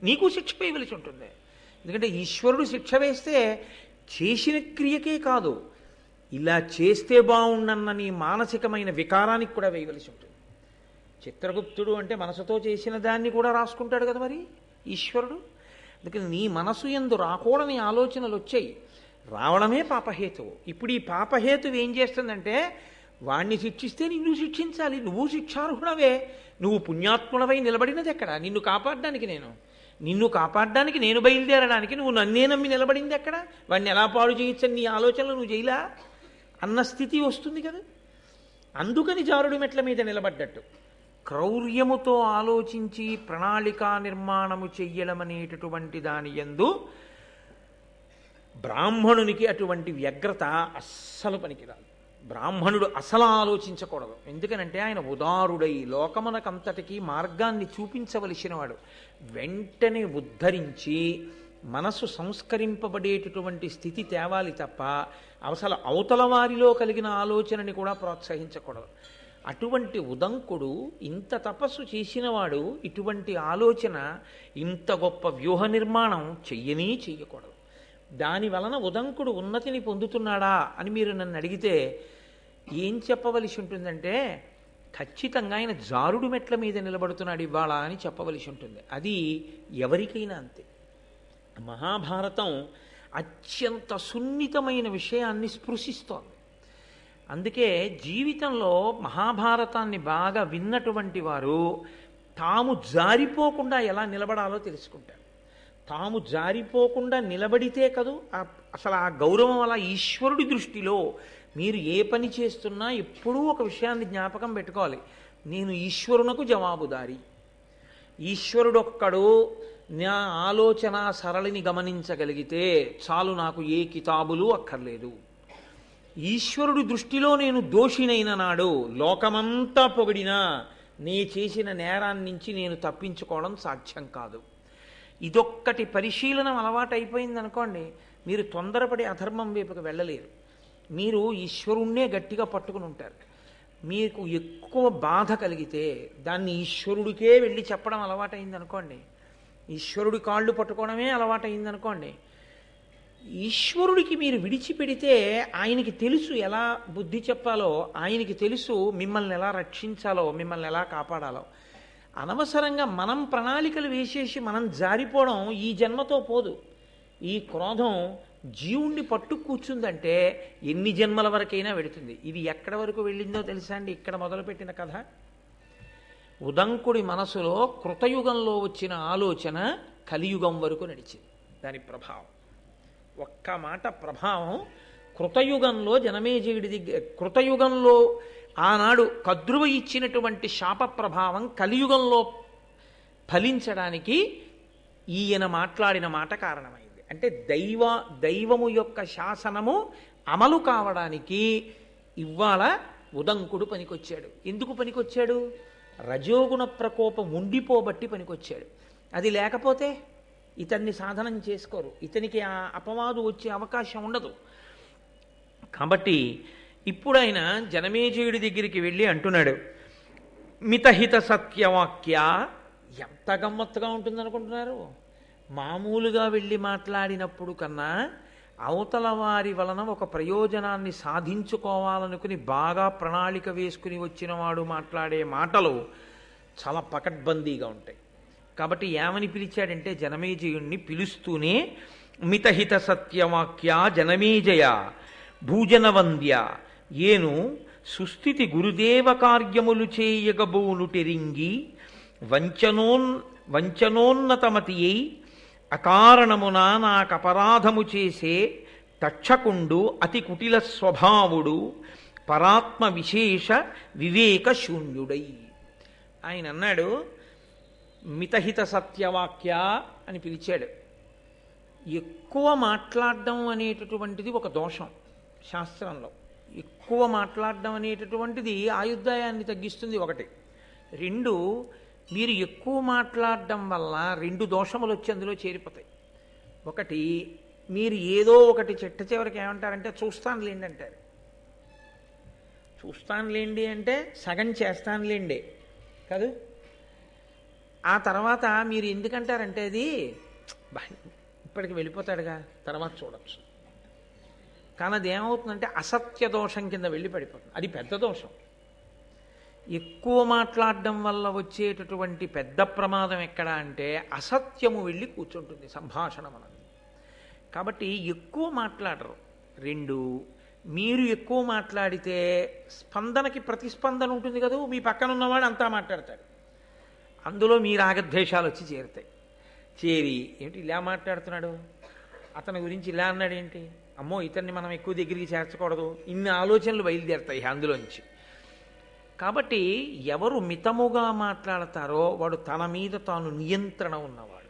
నీకు శిక్ష వేయవలసి ఉంటుంది. ఎందుకంటే ఈశ్వరుడు శిక్ష వేస్తే చేసిన క్రియకే కాదు, ఇలా చేస్తే బాగుండన్న నీ మానసికమైన వికారానికి కూడా వేయవలసి ఉంటుంది. చిత్రగుప్తుడు అంటే మనసుతో చేసిన దాన్ని కూడా రాసుకుంటాడు కదా మరి ఈశ్వరుడు. అందుకని నీ మనసు యందు రాకూడని ఆలోచనలు వచ్చాయి, రావడమే పాపహేతువు. ఇప్పుడు ఈ పాపహేతువు ఏం చేస్తుందంటే వాణ్ణి శిక్షిస్తే నిన్ను శిక్షించాలి. నువ్వు శిక్షార్హుడవే, నువ్వు పుణ్యాత్ముడవై నిలబడినది ఎక్కడ? నిన్ను కాపాడడానికి నేను బయలుదేరడానికి నువ్వు నన్నే నమ్మి నిలబడింది ఎక్కడ? వాడిని ఎలా పాడు చేయొచ్చని నీ ఆలోచనలు నువ్వు చేయలా అన్న స్థితి వస్తుంది కదా. అందుకని జారుడు మెట్ల మీద నిలబడ్డట్టు క్రౌర్యముతో ఆలోచించి ప్రణాళికా నిర్మాణము చెయ్యడం అనేటటువంటి దాని యందు బ్రాహ్మణునికి అటువంటి వ్యగ్రత అస్సలు పనికిరాదు. బ్రాహ్మణుడు అసలు ఆలోచించకూడదు. ఎందుకనంటే ఆయన ఉదారుడై లోకమునకంతటికీ మార్గాన్ని చూపించవలసిన వాడు. వెంటనే ఉద్ధరించి మనసు సంస్కరింపబడేటటువంటి స్థితి తేవాలి తప్ప అసలు అవతల వారిలో కలిగిన ఆలోచనని కూడా ప్రోత్సహించకూడదు. అటువంటి ఉదంకుడు ఇంత తపస్సు చేసినవాడు ఇటువంటి ఆలోచన, ఇంత గొప్ప వ్యూహ నిర్మాణం చెయ్యకూడదు. దాని వలన ఉదంకుడు ఉన్నతిని పొందుతున్నాడా అని మీరు నన్ను అడిగితే ఏం చెప్పవలసి ఉంటుందంటే, ఖచ్చితంగా ఆయన జారుడు మెట్ల మీద నిలబడుతున్నాడు ఇవాళ అని చెప్పవలసి ఉంటుంది. అది ఎవరికైనా అంతే. మహాభారతం అత్యంత సున్నితమైన విషయాన్ని స్పృశిస్తోంది. అందుకే జీవితంలో మహాభారతాన్ని బాగా విన్నటువంటి వారు తాము జారిపోకుండా ఎలా నిలబడాలో తెలుసుకుంటారు. తాము జారిపోకుండా నిలబడితే కదూ అసలు ఆ గౌరవం. అలా ఈశ్వరుడి దృష్టిలో మీరు ఏ పని చేస్తున్నా ఎప్పుడూ ఒక విషయాన్ని జ్ఞాపకం పెట్టుకోవాలి, నేను ఈశ్వరునకు జవాబుదారి. ఈశ్వరుడొక్కడు నా ఆలోచన సరళిని గమనించగలిగితే చాలు, నాకు ఏ కితాబులు అక్కర్లేదు. ఈశ్వరుడి దృష్టిలో నేను దోషినైన నాడు లోకమంతా పొగిడినా నే చేసిన నేరాన్నించి నేను తప్పించుకోవడం సాధ్యం కాదు. ఇదొక్కటి పరిశీలనం అలవాటైపోయిందనుకోండి, మీరు తొందరపడి అధర్మం వైపుకి వెళ్ళలేరు. మీరు ఈశ్వరుణ్ణే గట్టిగా పట్టుకుని ఉంటారు. మీకు ఎక్కువ బాధ కలిగితే దాన్ని ఈశ్వరుడికే వెళ్ళి చెప్పడం అలవాటైందనుకోండి, ఈశ్వరుడి కాళ్ళు పట్టుకోవడమే అలవాటైందనుకోండి, ఈశ్వరుడికి మీరు విడిచిపెడితే ఆయనకి తెలుసు ఎలా బుద్ధి చెప్పాలో, ఆయనకి తెలుసు మిమ్మల్ని ఎలా రక్షించాలో, మిమ్మల్ని ఎలా కాపాడాలో. అనవసరంగా మనం ప్రణాళికలు వేసేసి మనం జారిపోవడం ఈ జన్మతో పోదు. ఈ క్రోధం జీవుణ్ణి పట్టు కూర్చుందంటే ఎన్ని జన్మల వరకైనా వెడుతుంది. ఇది ఎక్కడి వరకు వెళ్ళిందో తెలుసా అండి? ఇక్కడ మొదలుపెట్టిన కథ ఉదంకుడి మనసులో కృతయుగంలో వచ్చిన ఆలోచన కలియుగం వరకు నడిచింది. దాని ప్రభావం, ఒక్క మాట ప్రభావం కృతయుగంలో జనమేజయుడి దగ్గర, కృతయుగంలో ఆనాడు కద్రువ ఇచ్చినటువంటి శాప ప్రభావం కలియుగంలో ఫలించడానికి ఈయన మాట్లాడిన మాట కారణమైంది. అంటే దైవము యొక్క శాసనము అమలు కావడానికి ఇవాళ ఉదంకుడు పనికొచ్చాడు. ఎందుకు పనికొచ్చాడు? రజోగుణ ప్రకోపం ఉండిపోబట్టి పనికొచ్చాడు. అది లేకపోతే ఇతన్ని సాధనం చేసుకోరు, ఇతనికి ఆ అపవాదు వచ్చే అవకాశం ఉండదు. కాబట్టి ఇప్పుడు ఆయన జనమేజయుడి దగ్గరికి వెళ్ళి అంటున్నాడు, మితహిత సత్యవాక్య. ఎంత గమ్మత్తుగా ఉంటుందనుకుంటున్నారు? మామూలుగా వెళ్ళి మాట్లాడినప్పుడు కన్నా అవతల వారి వలన ఒక ప్రయోజనాన్ని సాధించుకోవాలనుకుని బాగా ప్రణాళిక వేసుకుని వచ్చిన వాడు మాట్లాడే మాటలు చాలా పకడ్బందీగా ఉంటాయి. కాబట్టి ఏమని పిలిచాడంటే జనమేజయుణ్ణి పిలుస్తూనే, మితహిత సత్యవాక్య జనమేజయ భూజనవంద్య ఏను సుస్థితి గురుదేవ కార్యములు చేయగబోనుటెరింగి వంచనోన్నతమతి అయి అకారణమున నాకపరాధము చేసే తక్షకుండు అతి కుటిల స్వభావుడు పరాత్మ విశేష వివేక శూన్యుడై. ఆయన అన్నాడు మితహిత సత్యవాక్య అని పిలిచాడు. ఎక్కువ మాట్లాడడం అనేటటువంటిది ఒక దోషం శాస్త్రంలో. ఎక్కువ మాట్లాడడం అనేటటువంటిది ఆయుర్దాయాన్ని తగ్గిస్తుంది ఒకటి. రెండు, మీరు ఎక్కువ మాట్లాడడం వల్ల రెండు దోషములు వచ్చి అందులో చేరిపోతాయి. ఒకటి, మీరు ఏదో ఒకటి చెట్ట చివరికి ఏమంటారంటే చూస్తానులేండి అంటారు. చూస్తానులేండి అంటే సగం చేస్తానులేండి కాదు. ఆ తర్వాత మీరు ఎందుకంటారంటే అది ఇప్పటికి వెళ్ళిపోతాడుగా తర్వాత చూడచ్చు. కానీ అది ఏమవుతుందంటే అసత్య దోషం కింద వెళ్ళి పడిపోతుంది. అది పెద్ద దోషం. ఎక్కువ మాట్లాడడం వల్ల వచ్చేటటువంటి పెద్ద ప్రమాదం ఎక్కడ అంటే అసత్యము వెళ్ళి కూర్చుంటుంది సంభాషణ మనది. కాబట్టి ఎక్కువ మాట్లాడరు. రెండు, మీరు ఎక్కువ మాట్లాడితే స్పందనకి ప్రతిస్పందన ఉంటుంది కదా, మీ పక్కన ఉన్నవాడు అంతా మాట్లాడతాడు, అందులో మీ రాగద్వేషాలు వచ్చి చేరుతాయి. చేరి ఏమిటి ఇలా మాట్లాడుతున్నాడు, అతని గురించి ఇలా అన్నాడు ఏంటి, అమ్మో ఇతన్ని మనం ఎక్కువ దగ్గరికి చేర్చకూడదు, ఇన్ని ఆలోచనలు బయలుదేరుతాయి అందులోంచి. కాబట్టి ఎవరు మితముగా మాట్లాడతారో వాడు తన మీద తాను నియంత్రణ ఉన్నవాడు.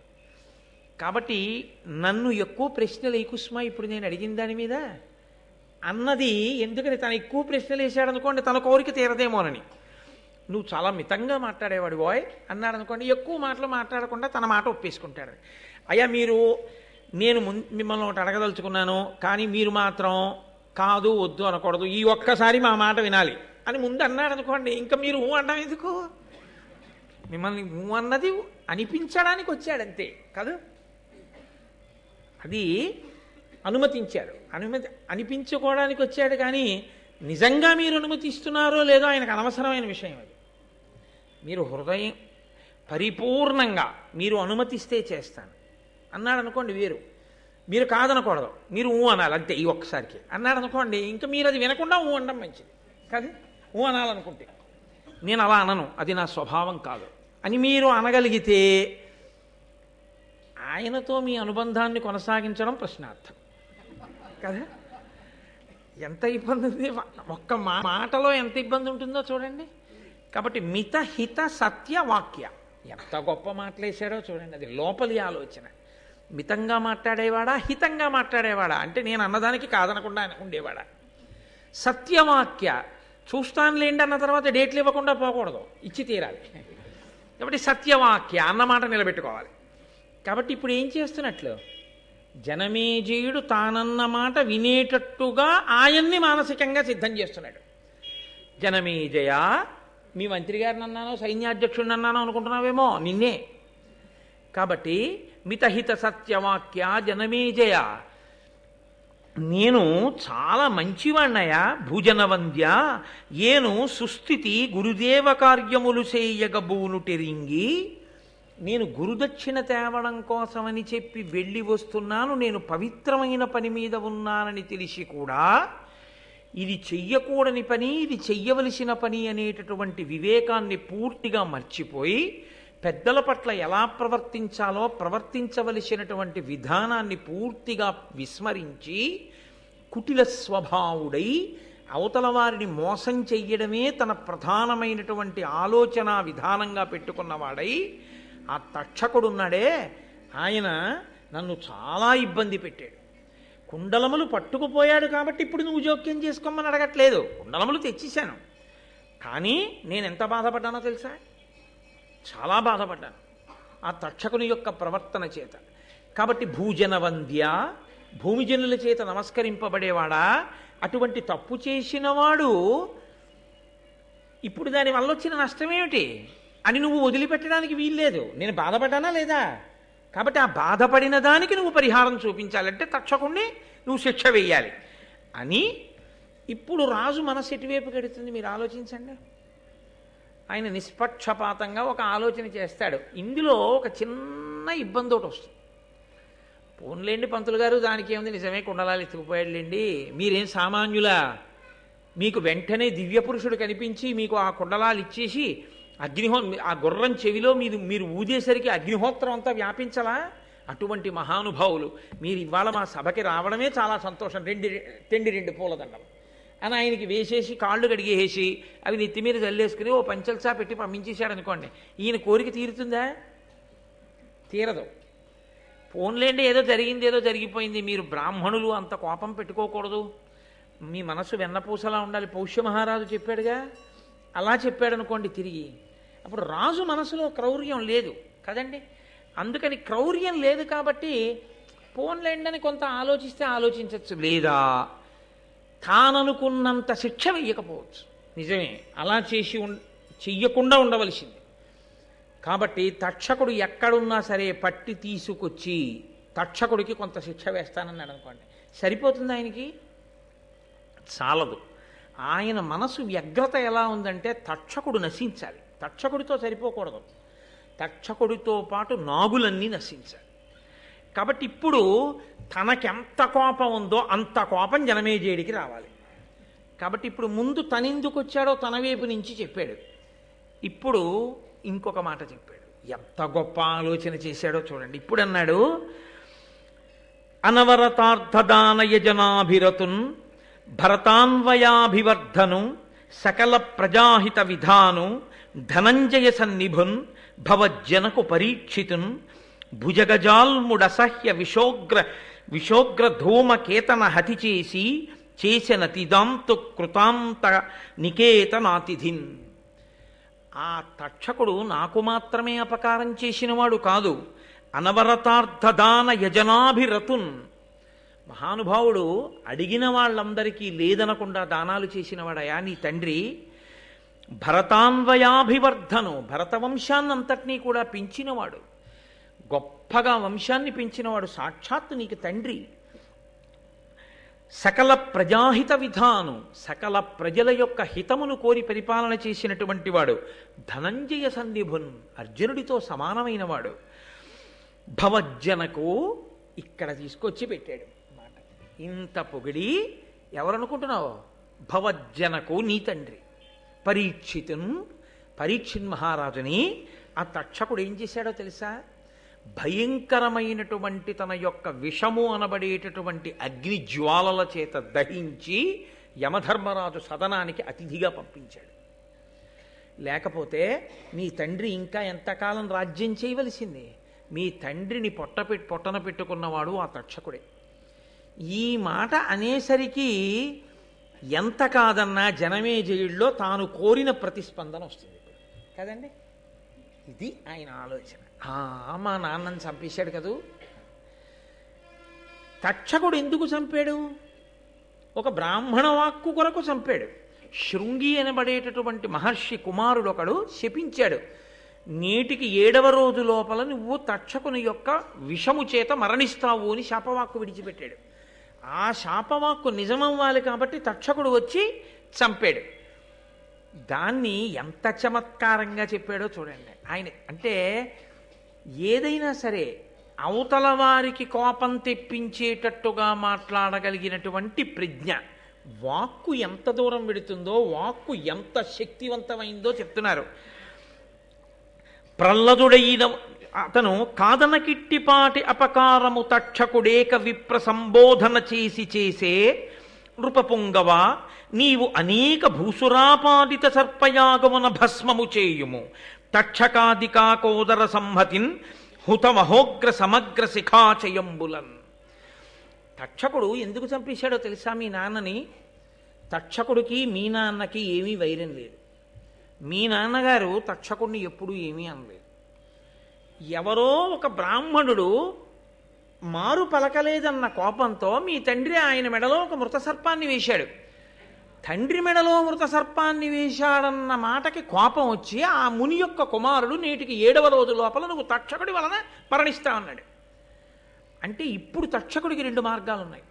కాబట్టి నన్ను ఎక్కువ ప్రశ్నలు కుసుమా ఇప్పుడు నేను అడిగిన దాని మీద అన్నది ఎందుకని, తను ఎక్కువ ప్రశ్నలు వేసాడనుకోండి తన కోరిక తీరదేమోనని. నువ్వు చాలా మితంగా మాట్లాడేవాడు బాయ్ అన్నాడు అనుకోండి, ఎక్కువ మాటలు మాట్లాడకుండా తన మాట ఒప్పేసుకుంటాడు. అయ్యా నేను మిమ్మల్ని ఒకటి అడగదలుచుకున్నాను కానీ మీరు మాత్రం కాదు వద్దు అనకూడదు, ఈ ఒక్కసారి మా మాట వినాలి అని ముందు అన్నాడు అనుకోండి, ఇంకా మీరు ఊ అనడం ఎందుకు? మిమ్మల్ని ఊ అన్నది అనిపించడానికి వచ్చాడంతే కాదు, అది అనుమతించారు, అనిపించుకోవడానికి వచ్చాడు. కానీ నిజంగా మీరు అనుమతిస్తున్నారో లేదో ఆయనకు అనవసరమైన విషయం అది. మీరు హృదయం పరిపూర్ణంగా మీరు అనుమతిస్తే చేస్తాను అన్నాడు అనుకోండి వేరు, మీరు కాదనకూడదు, మీరు ఊ అనాలి అంతే ఈ ఒక్కసారికి అన్నాడు అనుకోండి, ఇంకా మీరు అది వినకుండా ఊ అనడం మంచిది కాదు. ఊ అనాలనుకుంటే నేను అలా అనను, అది నా స్వభావం కాదు అని మీరు అనగలిగితే ఆయనతో మీ అనుబంధాన్ని కొనసాగించడం ప్రశ్నార్థం కదా. ఎంత ఇబ్బంది ఉంది, ఒక్క మాటలో ఎంత ఇబ్బంది ఉంటుందో చూడండి. కాబట్టి మిత హిత సత్య వాక్య, ఎంత గొప్ప మాటలేశాడో చూడండి. అది లోపలి ఆలోచన. మితంగా మాట్లాడేవాడా, హితంగా మాట్లాడేవాడా అంటే నేను అన్నదానికి కాదనకుండా ఉండేవాడా. సత్యవాక్య, చూస్తానులేండి అన్న తర్వాత డేట్లు ఇవ్వకుండా పోకూడదు, ఇచ్చి తీరాలి. కాబట్టి సత్యవాక్య అన్నమాట నిలబెట్టుకోవాలి. కాబట్టి ఇప్పుడు ఏం చేస్తున్నట్లు, జనమేజయుడు తానన్న మాట వినేటట్టుగా ఆయన్ని మానసికంగా సిద్ధం చేస్తున్నాడు. జనమేజయ, మీ మంత్రి గారిని అన్నానో సైన్యాధ్యక్షుడిని అన్నానో అనుకుంటున్నావేమో, నిన్నే. కాబట్టి మితహిత సత్యవాక్య జనమేజయ, నేను చాలా మంచివాణ్ణయా. భూజనవంద్య, ఏను సుస్థితి గురుదేవ కార్యములు చేయగబూనుటెరింగి, నేను గురుదక్షిణ తేవడం కోసమని చెప్పి వెళ్ళి వస్తున్నాను, నేను పవిత్రమైన పని మీద ఉన్నానని తెలిసి కూడా ఇది చెయ్యకూడని పని, ఇది చెయ్యవలసిన పని అనేటటువంటి వివేకాన్ని పూర్తిగా మర్చిపోయి పెద్దల పట్ల ఎలా ప్రవర్తించాలో ప్రవర్తించవలసినటువంటి విధానాన్ని పూర్తిగా విస్మరించి కుటిల స్వభావుడై అవతల వారిని మోసం చెయ్యడమే తన ప్రధానమైనటువంటి ఆలోచన విధానంగా పెట్టుకున్నవాడై ఆ తక్షకుడున్నాడే, ఆయన నన్ను చాలా ఇబ్బంది పెట్టాడు. కుండలములు పట్టుకుపోయాడు కాబట్టి ఇప్పుడు నువ్వు జోక్యం చేసుకోమని అడగట్లేదు, కుండలములు తెచ్చేశాను. కానీ నేను ఎంత బాధపడ్డానో తెలుసా, చాలా బాధపడ్డాను ఆ తక్షకుని యొక్క ప్రవర్తన చేత. కాబట్టి భూజనవంద్య, భూమిజనుల చేత నమస్కరింపబడేవాడా, అటువంటి తప్పు చేసినవాడు ఇప్పుడు దానివల్ల వచ్చిన నష్టమేమిటి అని నువ్వు వదిలిపెట్టడానికి వీల్లేదు. నేను బాధపడ్డానా లేదా? కాబట్టి ఆ బాధపడిన దానికి నువ్వు పరిహారం చూపించాలంటే తక్షకుణ్ణి నువ్వు శిక్ష వేయాలి అని. ఇప్పుడు రాజు మనసు ఎటువైపు గడుతుంది మీరు ఆలోచించండి. ఆయన నిష్పక్షపాతంగా ఒక ఆలోచన చేస్తాడు. ఇందులో ఒక చిన్న ఇబ్బంది ఒకటి వస్తుంది. పోన్లేండి పంతులు గారు, దానికి ఏముంది, నిజమే కుండలాలు ఎత్తుకుపోయాడులేండి, మీరేం సామాన్యులా, మీకు వెంటనే దివ్య పురుషుడు కనిపించి మీకు ఆ కుండలాలు ఇచ్చేసి ఆ గుర్రం చెవిలో మీరు ఊదేసరికి అగ్నిహోత్రం అంతా వ్యాపించలా? అటువంటి మహానుభావులు మీరు ఇవాళ మా సభకి రావడమే చాలా సంతోషం, రెండు పూలదండం అని ఆయనకి వేసేసి కాళ్ళు కడిగేసి అవి నెత్తి మీద జల్లేసుకుని ఓ పంచల్సా పెట్టి పంపించేశాడు అనుకోండి, ఈయన కోరిక తీరుతుందా? తీరదు. పోన్లేండి, ఏదో జరిగింది, ఏదో జరిగిపోయింది, మీరు బ్రాహ్మణులు అంత కోపం పెట్టుకోకూడదు, మీ మనసు వెన్నపూసలా ఉండాలి, పౌష్య మహారాజు చెప్పాడుగా, అలా చెప్పాడు అనుకోండి తిరిగి. అప్పుడు రాజు మనసులో క్రౌర్యం లేదు కదండి. అందుకని క్రౌర్యం లేదు కాబట్టి పోన్లేండి అని కొంత ఆలోచిస్తే ఆలోచించవచ్చు, లేదా తాననుకున్నంత శిక్ష వెయ్యకపోవచ్చు. నిజమే, అలా చెయ్యకుండా ఉండవలసింది. కాబట్టి తక్షకుడు ఎక్కడున్నా సరే పట్టి తీసుకొచ్చి తక్షకుడికి కొంత శిక్ష వేస్తానన్నాడు అనుకోండి, సరిపోతుంది ఆయనకి? చాలదు. ఆయన మనసు వ్యగ్రత ఎలా ఉందంటే తక్షకుడు నశించాలి, తక్షకుడితో సరిపోకూడదు, తక్షకుడితో పాటు నాగులన్నీ నశించాలి. కాబట్టి ఇప్పుడు తనకెంత కోపం ఉందో అంత కోపం జనమేజయుడికి రావాలి. కాబట్టి ఇప్పుడు ముందు తనెందుకు వచ్చాడో తన వైపు నుంచి చెప్పాడు, ఇప్పుడు ఇంకొక మాట చెప్పాడు. ఎంత గొప్ప ఆలోచన చేశాడో చూడండి. ఇప్పుడు అన్నాడు, అనవరతార్థదానయజనాభిరతున్ భరతాన్వయాభివర్ధను సకల ప్రజాహిత విధాను ధనంజయ సన్నిభున్ భవజ్జనకు పరీక్షితున్ భుజగజాల్ముడసహ్య విశోగ్ర ధూమకేతన హతి చేసిన తిదాంతు కృతాంత నికేతనాతిథిన్. ఆ తక్షకుడు నాకు మాత్రమే అపకారం చేసినవాడు కాదు, అనవరతార్థదాన యజనాభిరతున్, మహానుభావుడు అడిగిన వాళ్ళందరికీ లేదనకుండా దానాలు చేసినవాడయా నీ తండ్రి. భరతాన్వయాభివర్ధను, భరత వంశాన్నంతటినీ కూడా పెంచినవాడు, గొప్పగా వంశాన్ని పెంచినవాడు, సాక్షాత్తు నీకు తండ్రి. సకల ప్రజాహిత విధాను, సకల ప్రజల యొక్క హితమును కోరి పరిపాలన చేసినటువంటి వాడు. ధనంజయ సంధిభున్, అర్జునుడితో సమానమైన వాడు. భవజ్జనకు, ఇక్కడ తీసుకొచ్చి పెట్టాడు మాట. ఇంత పొగిడి ఎవరనుకుంటున్నావు? భవజ్జనకు నీ తండ్రి పరీక్షిన్ మహారాజుని ఆ తక్షకుడు ఏం చేశాడో తెలుసా? భయంకరమైనటువంటి తన యొక్క విషము అనబడేటటువంటి అగ్ని జ్వాలల చేత దహించి యమధర్మరాజు సదనానికి అతిథిగా పంపించాడు. లేకపోతే మీ తండ్రి ఇంకా ఎంతకాలం రాజ్యం చేయవలసిందే. మీ తండ్రిని పొట్టన పెట్టుకున్నవాడు ఆ తక్షకుడే. ఈ మాట అనేసరికి ఎంత కాదన్నా జనమేజయుడిలో తాను కోరిన ప్రతిస్పందన వస్తుంది కదండి. ఇది ఆయన ఆలోచన. మా నాన్నని చంపేశాడు కదూ. తక్షకుడు ఎందుకు చంపాడు? ఒక బ్రాహ్మణ వాక్కు కొరకు చంపాడు. శృంగి అనబడేటటువంటి మహర్షి కుమారుడు ఒకడు శపించాడు, నేటికి 7వ రోజు లోపల నువ్వు తక్షకుని యొక్క విషము చేత మరణిస్తావు అని శాపవాక్కు విడిచిపెట్టాడు. ఆ శాపవాక్కు నిజమవ్వాలి కాబట్టి తక్షకుడు వచ్చి చంపాడు. దాన్ని ఎంత చమత్కారంగా చెప్పాడో చూడండి ఆయన. అంటే ఏదైనా సరే అవతల వారికి కోపం తెప్పించేటట్టుగా మాట్లాడగలిగినటువంటి ప్రజ్ఞ. వాక్కు ఎంత దూరం వెడుతుందో, వాక్కు ఎంత శక్తివంతమైందో చెప్తున్నారు. ప్రహ్లదుడైన అతను కాదనకిట్టిపాటి అపకారము తక్షకుడేక విప్ర సంబోధన చేసే నృపపుంగవ, నీవు అనేక భూసురాపాదిత సర్పయాగమున భస్మము చేయుము. తక్షకాదికాకోదర సంహతిన్ హుతమహోగ్ర సమగ్ర శిఖాచయంబులన్. తక్షకుడు ఎందుకు చంపేశాడో తెలుసా మీ నాన్నని? తక్షకుడికి మీ నాన్నకి ఏమీ వైరం లేదు. మీ నాన్నగారు తక్షకుడిని ఎప్పుడూ ఏమీ అనలేదు. ఎవరో ఒక బ్రాహ్మణుడు మారు పలకలేదన్న కోపంతో మీ తండ్రి ఆయన మెడలో ఒక మృత సర్పాన్ని వేశాడు. తండ్రి మెడలో మృత సర్పాన్ని వేశాడన్న మాటకి కోపం వచ్చి ఆ ముని యొక్క కుమారుడు నేటికి 7వ రోజు లోపల నువ్వు తక్షకుడి వలన మరణిస్తా అన్నాడు. అంటే ఇప్పుడు తక్షకుడికి 2 మార్గాలు ఉన్నాయి.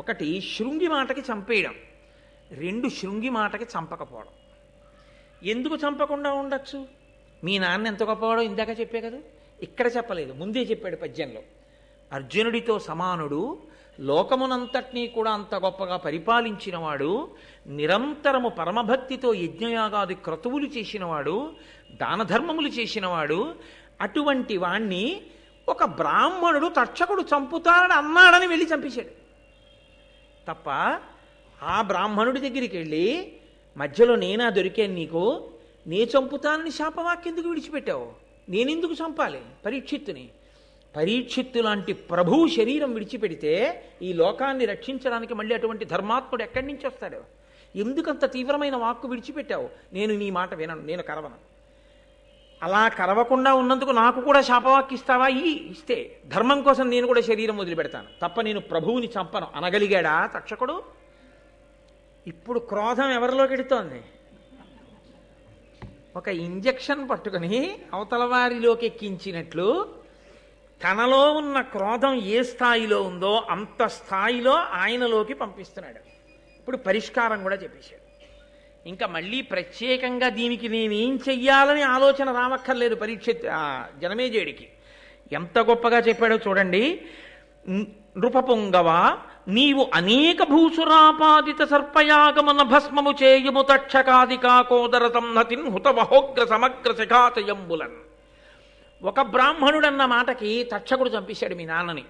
ఒకటి శృంగి మాటకి చంపేయడం, 2 శృంగి మాటకి చంపకపోవడం. ఎందుకు చంపకుండా ఉండొచ్చు? మీ నాన్న ఎంత గొప్పవాడో ఇందాక చెప్పే కదా, ఇక్కడ చెప్పలేదు, ముందే చెప్పాడు పద్యంలో. అర్జునుడితో సమానుడు, లోకమునంతటినీ కూడా అంత గొప్పగా పరిపాలించినవాడు, నిరంతరము పరమభక్తితో యజ్ఞయాగాది క్రతువులు చేసినవాడు, దానధర్మములు చేసినవాడు. అటువంటి వాణ్ణి ఒక బ్రాహ్మణుడు తక్షకుడు చంపుతాడని అన్నాడని వెళ్ళి చంపేశాడు తప్ప, ఆ బ్రాహ్మణుడి దగ్గరికి వెళ్ళి మధ్యలో నేనా దొరికాను నీకు, నే చంపుతానని శాపవాక్యెందుకు విడిచిపెట్టావు? నేనెందుకు చంపాలి పరీక్షిత్తుని? పరీక్షిత్తు లాంటి ప్రభువు శరీరం విడిచిపెడితే ఈ లోకాన్ని రక్షించడానికి మళ్ళీ అటువంటి ధర్మాత్ముడు ఎక్కడి నుంచి వస్తాడు? ఎందుకంత తీవ్రమైన వాక్కు విడిచిపెట్టావు? నేను నీ మాట వినను, నేను కరవను. అలా కరవకుండా ఉన్నందుకు నాకు కూడా శాపవాక్య ఇస్తావా? ఇస్తే ధర్మం కోసం నేను కూడా శరీరం వదిలిపెడతాను తప్ప నేను ప్రభువుని చంపను అనగలిగాడా తక్షకుడు? ఇప్పుడు క్రోధం ఎవరిలోకి ఎడుతోంది? ఒక ఇంజెక్షన్ పట్టుకుని అవతల వారిలోకి ఎక్కించినట్లు తనలో ఉన్న క్రోధం ఏ స్థాయిలో ఉందో అంత స్థాయిలో ఆయనలోకి పంపిస్తున్నాడు. ఇప్పుడు పరిష్కారం కూడా చెప్పేశాడు. ఇంకా మళ్ళీ ప్రత్యేకంగా దీనికి నేనేం చెయ్యాలని ఆలోచన రావక్కర్లేదు జనమేజయుడికి. ఎంత గొప్పగా చెప్పాడో చూడండి. నృపపుంగవ, నీవు అనేక భూసురాపాదిత సర్పయాగమన భస్మము చేయుము తక్షకాదికాకోదర సంహతిన్ హుతవహోగ్ర సమగ్ర శిఖాచయంబులన్. ఒక బ్రాహ్మణుడన్న మాటకి తక్షకుడు చంపేశాడు మీ నాన్నని.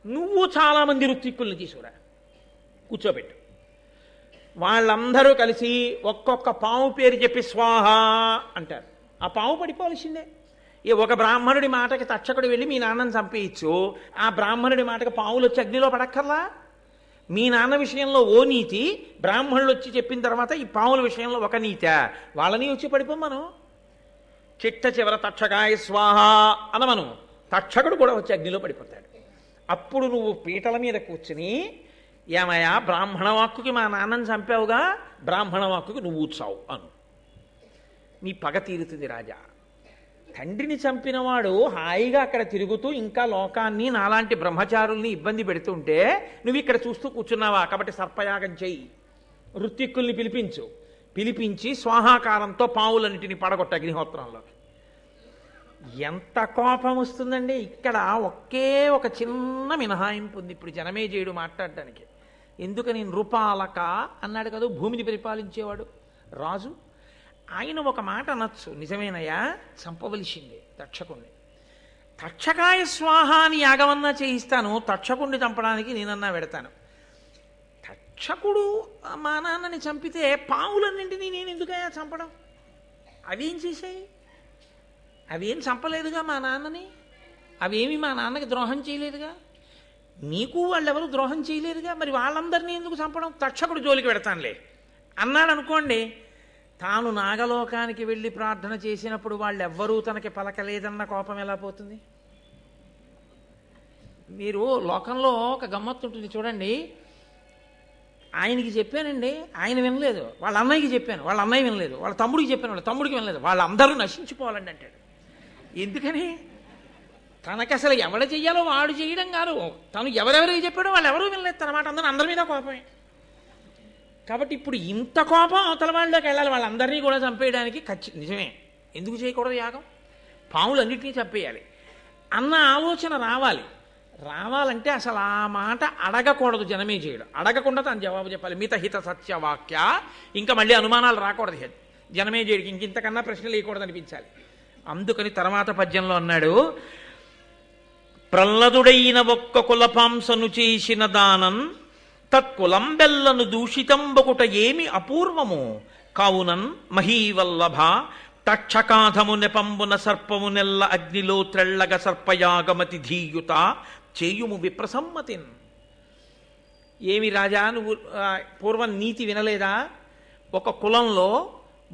నువ్వు చాలామంది ఋత్విక్కుల్ని తీసుకురా, కూర్చోబెట్టు. వాళ్ళందరూ కలిసి ఒక్కొక్క పాము పేరు చెప్పి స్వాహ అంటారు. ఆ పాము పడిపోవలసిందే. ఒక బ్రాహ్మణుడి మాటకి తక్షకుడు వెళ్ళి మీ నాన్నని చంపేయచ్చు, ఆ బ్రాహ్మణుడి మాటకి పాములు వచ్చి అగ్నిలో పడక్కర్లా? మీ నాన్న విషయంలో ఓ నీతి, బ్రాహ్మణులు వచ్చి చెప్పిన తర్వాత ఈ పాముల విషయంలో ఒక నీత, వాళ్ళని వచ్చి పడిపోమ్మను. చిట్ట చివర తక్షకాయ స్వాహ అనమను, తక్షకుడు కూడా వచ్చి అగ్నిలో పడిపోతాడు. అప్పుడు నువ్వు పీటల మీద కూర్చుని, ఏమయ్యా బ్రాహ్మణ వాక్కుకి మా నాన్నని చంపావుగా, బ్రాహ్మణ వాక్కుకి నువ్వు చావు అను. నీ పగ తీరుతుంది రాజా. తండ్రిని చంపినవాడు హాయిగా అక్కడ తిరుగుతూ ఇంకా లోకాన్ని నాలాంటి బ్రహ్మచారుల్ని ఇబ్బంది పెడుతుంటే నువ్వు ఇక్కడ చూస్తూ కూర్చున్నావా? కాబట్టి సర్పయాగం చెయ్యి, ఋత్విక్కుల్ని పిలిపించి స్వాహాకారంతో పావులన్నిటిని పడగొట్ట అగ్నిహోత్రంలో. ఎంత కోపం వస్తుందండి. ఇక్కడ ఒకే ఒక చిన్న మినహాయింపు ఉంది ఇప్పుడు జనమేజయుడు మాట్లాడడానికి. ఎందుకని? నృపాలక అన్నాడు కదా భూమిని పరిపాలించేవాడు రాజు. ఆయన ఒక మాట అనొచ్చు, నిజమేనయ్యా చంపవలసిందే తక్షకుణ్ణి. తక్షకాయ స్వాహ అని యాగమన్నా చేయిస్తాను, తక్షకుణ్ణి చంపడానికి నేనన్నా పెడతాను. తక్షకుడు మా నాన్నని చంపితే పావులన్నింటినీ నేను ఎందుకయ్యా చంపడం? అవేం చేశాయి? అవేం చంపలేదుగా మా నాన్నని, అవేమి మా నాన్నకి ద్రోహం చేయలేదుగా, నీకు వాళ్ళెవరు ద్రోహం చేయలేదుగా, మరి వాళ్ళందరినీ ఎందుకు చంపడం? తక్షకుడు జోలికి పెడతానులే అన్నాడు అనుకోండి. తాను నాగలోకానికి వెళ్ళి ప్రార్థన చేసినప్పుడు వాళ్ళెవ్వరూ తనకి పలకలేదన్న కోపం ఎలా పోతుంది? మీరు లోకంలో ఒక గమ్మత్తు ఉంటుంది చూడండి. ఆయనకి చెప్పానండి, ఆయన వినలేదు. వాళ్ళ అన్నయ్యకి చెప్పాను, వాళ్ళ అన్నయ్య వినలేదు. వాళ్ళ తమ్ముడికి చెప్పాను, వాళ్ళ తమ్ముడికి వినలేదు. వాళ్ళందరూ నశించిపోవాలండి అంటాడు. ఎందుకని? తనకి అసలు ఎవడ చెయ్యాలో వాడు చేయడం కాదు, తను ఎవరెవరికి చెప్పాడో వాళ్ళు ఎవరూ వినలేదు తన మాట. అందరి మీద కోపమే. కాబట్టి ఇప్పుడు ఇంత కోపం అవతల వాళ్ళలోకి వెళ్ళాలి, వాళ్ళందరినీ కూడా చంపేయడానికి. నిజమే, ఎందుకు చేయకూడదు యాగం? పాములన్నింటినీ చంపేయాలి అన్న ఆలోచన రావాలంటే అసలు ఆ మాట అడగకూడదు జనమేజయుడు. అడగకుండా తను జవాబు చెప్పాలి. మితహిత సత్యవాక్య. ఇంకా మళ్ళీ అనుమానాలు రాకూడదు జనమేజయుడికి, ఇంతకన్నా ప్రశ్నలు వేయకూడదు అనిపించాలి. అందుకని తర్వాత పద్యంలో అన్నాడు, ప్రహ్లదుడైన ఒక్క కులపాంసను చేసిన దానం తత్కులం బెల్లను దూషితంబకుట ఏమి అపూర్వము కావునన్ మహీవల్లభ తక్షకాధము నెపంబున సర్పము నెల్ల అగ్నిలో త్రెళ్ళగ సర్పయాగమతి ధీయుత చేయుము విప్రసమ్మతిన్. ఏమి రాజా నువ్వు పూర్వం నీతి వినలేదా? ఒక కులంలో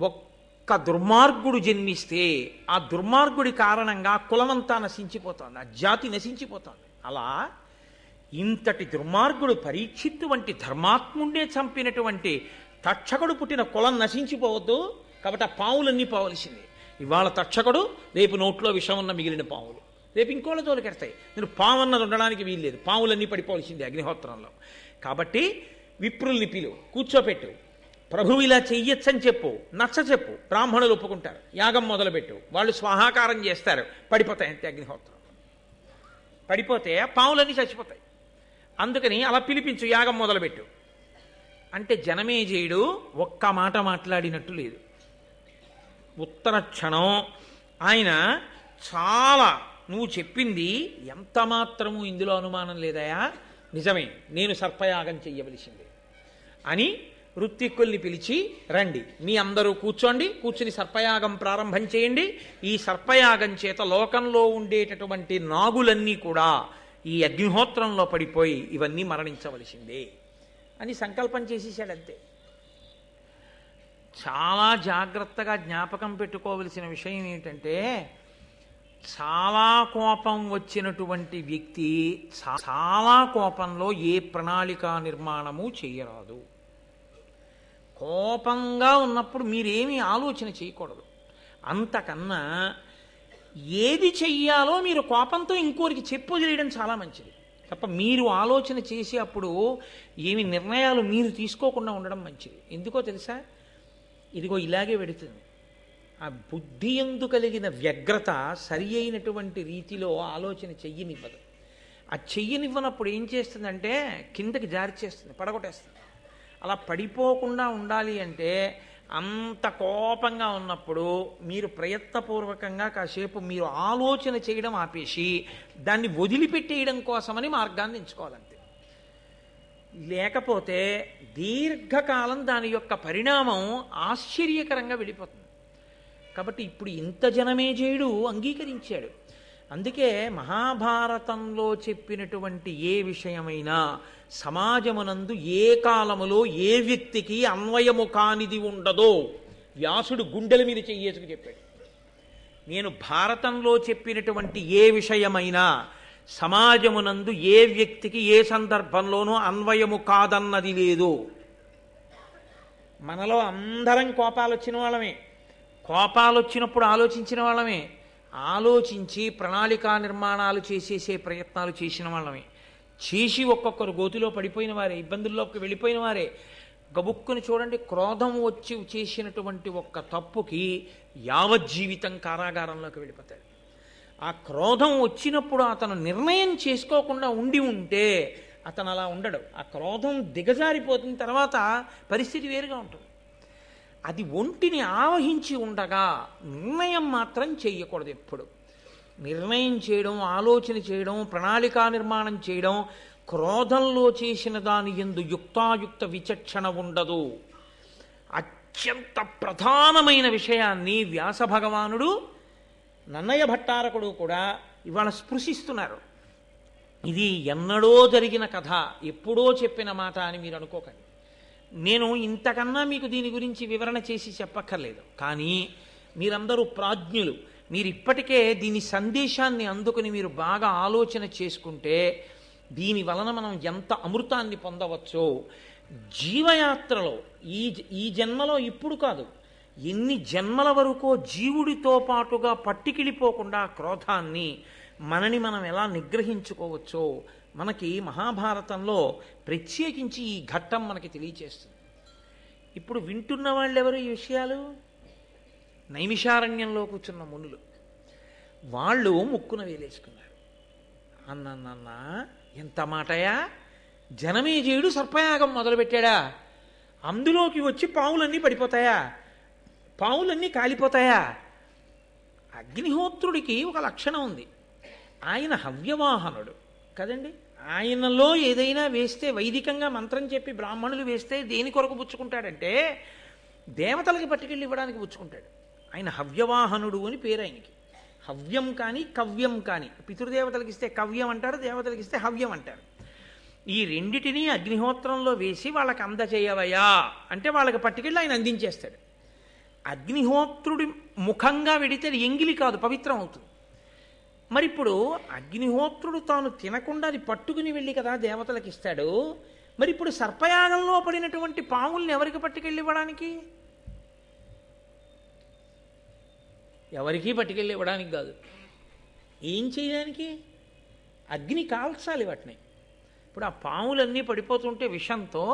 ఒక్క దుర్మార్గుడు జన్మిస్తే ఆ దుర్మార్గుడి కారణంగా కులమంతా నశించిపోతుంది, ఆ జాతి నశించిపోతుంది. అలా ఇంతటి దుర్మార్గుడు పరీక్షిత్తు వంటి ధర్మాత్ముడే చంపినటువంటి తక్షకుడు పుట్టిన కులం నశించిపోవద్దు. కాబట్టి ఆ పావులన్నీ పోవలసింది. ఇవాళ తక్షకుడు, రేపు నోట్లో విషం ఉన్న మిగిలిన పావులు, రేపు ఇంకోళ్ళ తోలికెడతాయి. నేను పావు అన్నది ఉండడానికి వీల్లేదు, పావులన్నీ పడిపోవలసింది అగ్నిహోత్రంలో. కాబట్టి విప్రుల్ని కూర్చోపెట్టు, ప్రభువు ఇలా చెయ్యొచ్చని చెప్పు, నచ్చ చెప్పు, బ్రాహ్మణులు ఒప్పుకుంటారు. యాగం మొదలుపెట్టు, వాళ్ళు స్వాహాకారం చేస్తారు, పడిపోతాయి అంతే. అగ్నిహోత్రం పడిపోతే పావులన్నీ చచ్చిపోతాయి. అందుకని అలా పిలిపించు, యాగం మొదలుపెట్టు అంటే జనమేజయుడు ఒక్క మాట మాట్లాడినట్టు లేదు. ఉత్తర క్షణం ఆయన చాలా, నువ్వు చెప్పింది ఎంత మాత్రము ఇందులో అనుమానం లేదయా, నిజమే, నేను సర్పయాగం చెయ్యవలసిందే అని ఋత్విక్కుల్ని పిలిచి, రండి మీ అందరూ కూర్చోండి, కూర్చుని సర్పయాగం ప్రారంభం చేయండి. ఈ సర్పయాగం చేత లోకంలో ఉండేటటువంటి నాగులన్నీ కూడా ఈ అగ్నిహోత్రంలో పడిపోయి ఇవన్నీ మరణించవలసిందే అని సంకల్పం చేసేసాడంతే. చాలా జాగ్రత్తగా జ్ఞాపకం పెట్టుకోవలసిన విషయం ఏంటంటే, చాలా కోపం వచ్చినటువంటి వ్యక్తి చాలా కోపంలో ఏ ప్రణాళికా నిర్మాణము చేయరాదు. కోపంగా ఉన్నప్పుడు మీరేమీ ఆలోచన చేయకూడదు. అంతకన్నా ఏది చెయ్యాలో మీరు కోపంతో ఇంకోరికి చెప్పు చేయడం చాలా మంచిది తప్ప మీరు ఆలోచన చేసి అప్పుడు ఏమి నిర్ణయాలు మీరు తీసుకోకుండా ఉండడం మంచిది. ఎందుకో తెలుసా? ఇదిగో ఇలాగే పెడుతుంది. ఆ బుద్ధి యందు కలిగిన వ్యగ్రత సరి అయినటువంటి రీతిలో ఆలోచన చెయ్యనివ్వదు. ఆ చెయ్యనివ్వనప్పుడు ఏం చేస్తుందంటే కిందకి జారి చేస్తుంది, పడగొట్టేస్తుంది. అలా పడిపోకుండా ఉండాలి అంటే అంత కోపంగా ఉన్నప్పుడు మీరు ప్రయత్నపూర్వకంగా కాసేపు మీరు ఆలోచన చేయడం ఆపేసి దాన్ని వదిలిపెట్టేయడం కోసమని మార్గాన్ని ఎంచుకోవాలంతే. లేకపోతే దీర్ఘకాలం దాని యొక్క పరిణామం ఆశ్చర్యకరంగా వెళ్ళిపోతుంది. కాబట్టి ఇప్పుడు ఇంత జనమేజయుడు అంగీకరించాడు. అందుకే మహాభారతంలో చెప్పినటువంటి ఏ విషయమైనా సమాజమునందు ఏ కాలములో ఏ వ్యక్తికి అన్వయము కానిది ఉండదో వ్యాసుడు గుండెల మీద చెయ్యేసుకు చెప్పాడు. నేను భారతంలో చెప్పినటువంటి ఏ విషయమైనా సమాజమునందు ఏ వ్యక్తికి ఏ సందర్భంలోనూ అన్వయము కాదన్నది లేదు. మనలో అందరం కోపాలు వచ్చిన వాళ్ళమే, కోపాలు వచ్చినప్పుడు ఆలోచించిన వాళ్ళమే, ఆలోచించి ప్రణాళికా నిర్మాణాలు చేసేసే ప్రయత్నాలు చేసిన వాళ్ళమే, చేసి ఒక్కొక్కరు గోతిలో పడిపోయిన వారే, ఇబ్బందుల్లోకి వెళ్ళిపోయిన వారే. గబుక్కుని చూడండి, క్రోధం వచ్చి చేసినటువంటి ఒక్క తప్పుకి యావజ్జీవితం కారాగారంలోకి వెళ్ళిపోతాడు. ఆ క్రోధం వచ్చినప్పుడు అతను నిర్ణయం చేసుకోకుండా ఉంటే అతను అలా ఉండడు. ఆ క్రోధం దిగజారిపోతున్న తర్వాత పరిస్థితి వేరుగా ఉంటుంది. అది ఒంటిని ఆవహించి ఉండగా నిర్ణయం మాత్రం చెయ్యకూడదు. ఎప్పుడు నిర్ణయం చేయడం, ఆలోచన చేయడం, ప్రణాళికా నిర్మాణం చేయడం, క్రోధంలో చేసిన దాని యందు యుక్తాయుక్త విచక్షణ ఉండదు. అత్యంత ప్రధానమైన విషయాన్ని వ్యాస భగవానుడు, నన్నయ్య భట్టారకుడు కూడా ఇవాళ స్పృశిస్తున్నారు. ఇది ఎన్నడో జరిగిన కథ, ఎప్పుడో చెప్పిన మాట అని మీరు అనుకోకండి. నేను ఇంతకన్నా మీకు దీని గురించి వివరణ చేసి చెప్పక్కర్లేదు. కానీ మీరందరూ ప్రాజ్ఞులు, మీరు ఇప్పటికే దీని సందేశాన్ని అందుకుని మీరు బాగా ఆలోచన చేసుకుంటే దీని వలన మనం ఎంత అమృతాన్ని పొందవచ్చో జీవయాత్రలో ఈ జన్మలో ఇప్పుడు కాదు, ఎన్ని జన్మల వరకో జీవుడితో పాటుగా పట్టికిలిపోకుండా క్రోధాన్ని మనని మనం ఎలా నిగ్రహించుకోవచ్చో మనకి మహాభారతంలో ప్రత్యేకించి ఈ ఘట్టం మనకి తెలియచేస్తుంది. ఇప్పుడు వింటున్న వాళ్ళు ఎవరు ఈ విషయాలు? నైమిషారణ్యంలో కూర్చున్న మునులు. వాళ్ళు ముక్కున వేలేసుకున్నారు. అన్న ఎంత మాటయా, జనమేజయుడు సర్పయాగం మొదలుపెట్టాడా, అందులోకి వచ్చి పావులన్నీ పడిపోతాయా, పావులన్నీ కాలిపోతాయా? అగ్నిహోత్రుడికి ఒక లక్షణం ఉంది, ఆయన హవ్యవాహనుడు కదండి. ఆయనలో ఏదైనా వేస్తే, వైదికంగా మంత్రం చెప్పి బ్రాహ్మణులు వేస్తే దేని కొరకు పుచ్చుకుంటాడంటే దేవతలకి పట్టుకెళ్ళి ఇవ్వడానికి పుచ్చుకుంటాడు. ఆయన హవ్యవాహనుడు అని పేరు ఆయనకి. హవ్యం కానీ కవ్యం కానీ, పితృదేవతలకి ఇస్తే కవ్యం అంటారు, దేవతలకి ఇస్తే హవ్యం అంటారు. ఈ రెండిటినీ అగ్నిహోత్రంలో వేసి వాళ్ళకి అందచేయవయా అంటే వాళ్ళకి పట్టుకెళ్ళి ఆయన అందించేస్తాడు. అగ్నిహోత్రుడి ముఖంగా వెడితే అది ఎంగిలి కాదు, పవిత్రం అవుతుంది. మరి ఇప్పుడు అగ్నిహోత్రుడు తాను తినకుండా అది పట్టుకుని వెళ్ళి కదా దేవతలకు ఇస్తాడు. మరి ఇప్పుడు సర్పయాగంలో పడినటువంటి పావుల్ని ఎవరికి పట్టుకెళ్ళి ఇవ్వడానికి? ఎవరికీ పట్టుకెళ్ళి ఇవ్వడానికి కాదు. ఏం చేయడానికి? అగ్ని కాల్చాలి వాటిని. ఇప్పుడు ఆ పావులన్నీ పడిపోతుంటే విషంతో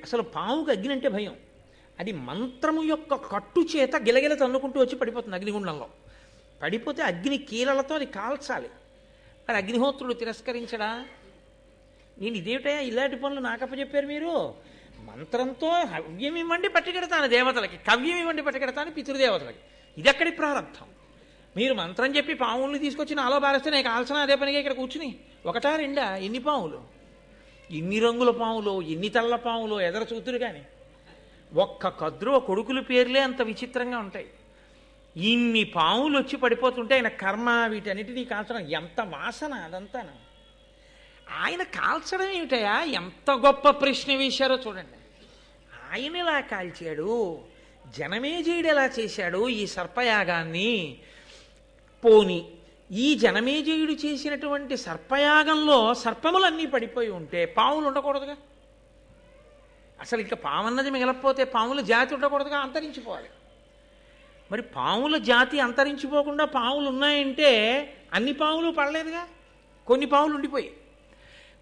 అసలు పావుకి అగ్ని అంటే భయం. అది మంత్రము యొక్క కట్టు చేత గిలగిల తన్నుకుంటూ వచ్చి పడిపోతుంది అగ్నిగుండంలో. పడిపోతే అగ్ని కీలలతో అది కాల్చాలి. మరి అగ్నిహోత్రుడు తిరస్కరించడా? నేను ఇదేమిటయా ఇలాంటి పనులు నాకప్పచెప్పారు మీరు, మంత్రంతో హవ్యం ఇవ్వండి పట్టుకెడతాను దేవతలకి, కవ్యం ఇవ్వండి పట్టుకెడతాను పితృదేవతలకి. ఇది ఎక్కడి ప్రారంభం? మీరు మంత్రం చెప్పి పావుల్ని తీసుకొచ్చి నాలో బారేస్తే నేను కాల్సిన అదే పనిగా ఇక్కడ కూర్చుని ఒకటా రెండా? ఎన్ని పావులు, ఎన్ని రంగుల పావులు, ఎన్ని తెల్ల పావులు ఎదర చూతురు. కానీ ఒక్క కద్రు కొడుకుల పేర్లే అంత విచిత్రంగా ఉంటాయి. ఇన్ని పావులు వచ్చి పడిపోతుంటే ఆయన కర్మ వీటన్నిటినీ కాల్చడం, ఎంత వాసన అదంతా. ఆయన కాల్చడం ఏమిటయా? ఎంత గొప్ప ప్రశ్న వేశారో చూడండి. ఆయన ఎలా కాల్చాడు, జనమేజయుడు ఎలా చేశాడు ఈ సర్పయాగాన్ని? పోని ఈ జనమేజయుడు చేసినటువంటి సర్పయాగంలో సర్పములన్నీ పడిపోయి ఉంటే పావులు ఉండకూడదుగా? అసలు ఇంకా పావన్నది మిగలకపోతే పాముల జాతి ఉండకూడదుగా, అంతరించిపోవాలి. మరి పాముల జాతి అంతరించిపోకుండా పావులు ఉన్నాయంటే అన్ని పావులు పడలేదుగా, కొన్ని పావులు ఉండిపోయి.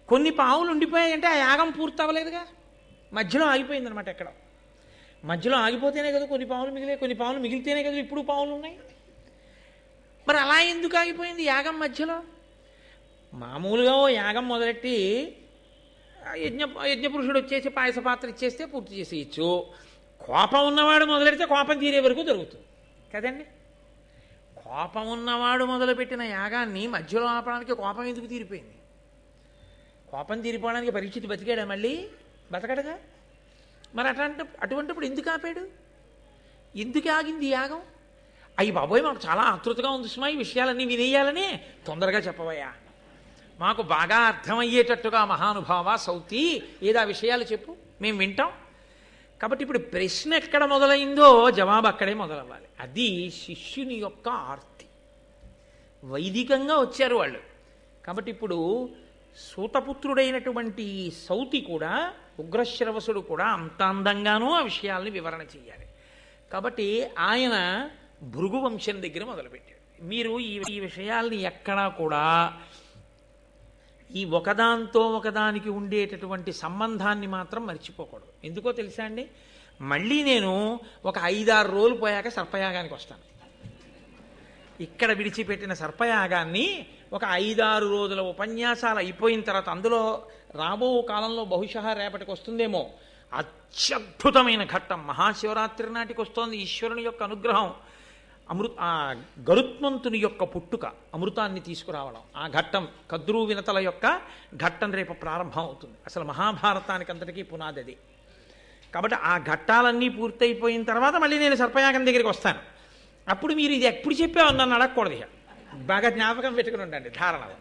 కొన్ని పావులు ఉండిపోయాయంటే ఆ యాగం పూర్తి అవ్వలేదుగా, మధ్యలో ఆగిపోయిందనమాట. ఎక్కడ మధ్యలో ఆగిపోతేనే కదా కొన్ని పావులు మిగిలే, కొన్ని పావులు మిగిలితేనే కదా ఇప్పుడు పావులు ఉన్నాయి. మరి అలా ఎందుకు ఆగిపోయింది యాగం మధ్యలో? మామూలుగా ఓ యాగం మొదలెట్టి యజ్ఞపురుషుడు వచ్చేసి పాయస పాత్ర ఇచ్చేస్తే పూర్తి చేసేయచ్చు. కోపం ఉన్నవాడు మొదలెడితే కోపం తీరే వరకు జరుగుతుంది కదండి. కోపం ఉన్నవాడు మొదలుపెట్టిన యాగాన్ని మధ్యలో ఆపడానికి కోపం ఎందుకు తీరిపోయింది? కోపం తీరిపోవడానికి పరీక్షిత్ బతికాడా? మళ్ళీ బతకడగా. మరి అటువంటిప్పుడు ఎందుకు ఆపాడు? ఎందుకు ఆగింది యాగం? అయ్యి బాబోయ్ మాకు చాలా ఆతృతగా ఉంది సుమా ఈ విషయాలన్నీ వినేయాలని, తొందరగా చెప్పవయ్యా, మాకు బాగా అర్థమయ్యేటట్టుగా మహానుభావ సౌతి ఏదా విషయాలు చెప్పు, మేము వింటాం. కాబట్టి ఇప్పుడు ప్రశ్న ఎక్కడ మొదలైందో జవాబు అక్కడే మొదలవ్వాలి. అది శిష్యుని యొక్క ఆర్తి. వైదికంగా వచ్చారు వాళ్ళు, కాబట్టి ఇప్పుడు సూతపుత్రుడైనటువంటి సౌతి కూడా ఉగ్రశ్రవసుడు కూడా అంత అందంగానూ ఆ విషయాల్ని వివరణ చేయాలి. కాబట్టి ఆయన భృగు వంశం దగ్గర మొదలుపెట్టాడు. మీరు ఈ విషయాల్ని ఎక్కడా కూడా ఈ ఒకదాంతో ఒకదానికి ఉండేటటువంటి సంబంధాన్ని మాత్రం మర్చిపోకూడదు. ఎందుకో తెలుసా అండి, మళ్ళీ నేను ఒక 5-6 రోజులు పోయాక సర్పయాగానికి వస్తాను. ఇక్కడ విడిచిపెట్టిన సర్పయాగాన్ని ఒక 5-6 రోజుల ఉపన్యాసాలు అయిపోయిన తర్వాత, అందులో రాబో కాలంలో బహుశా రేపటికి వస్తుందేమో అత్యద్భుతమైన ఘట్టం, మహాశివరాత్రి నాటికి వస్తోంది. ఈశ్వరుని యొక్క అనుగ్రహం, గరుత్మంతుని యొక్క పుట్టుక, అమృతాన్ని తీసుకురావడం, ఆ ఘట్టం కద్రు వినతల యొక్క ఘట్టం రేపు ప్రారంభం అవుతుంది. అసలు మహాభారతానికి అంతటికీ పునాది అది. కాబట్టి ఆ ఘట్టాలన్నీ పూర్తయిపోయిన తర్వాత మళ్ళీ నేను సర్పయాగం దగ్గరికి వస్తాను. అప్పుడు మీరు ఇది ఎప్పుడు చెప్పావు నన్ను అడగకూడదు, ఇక బాగా జ్ఞాపకం పెట్టుకుని ఉండండి ధారణలో.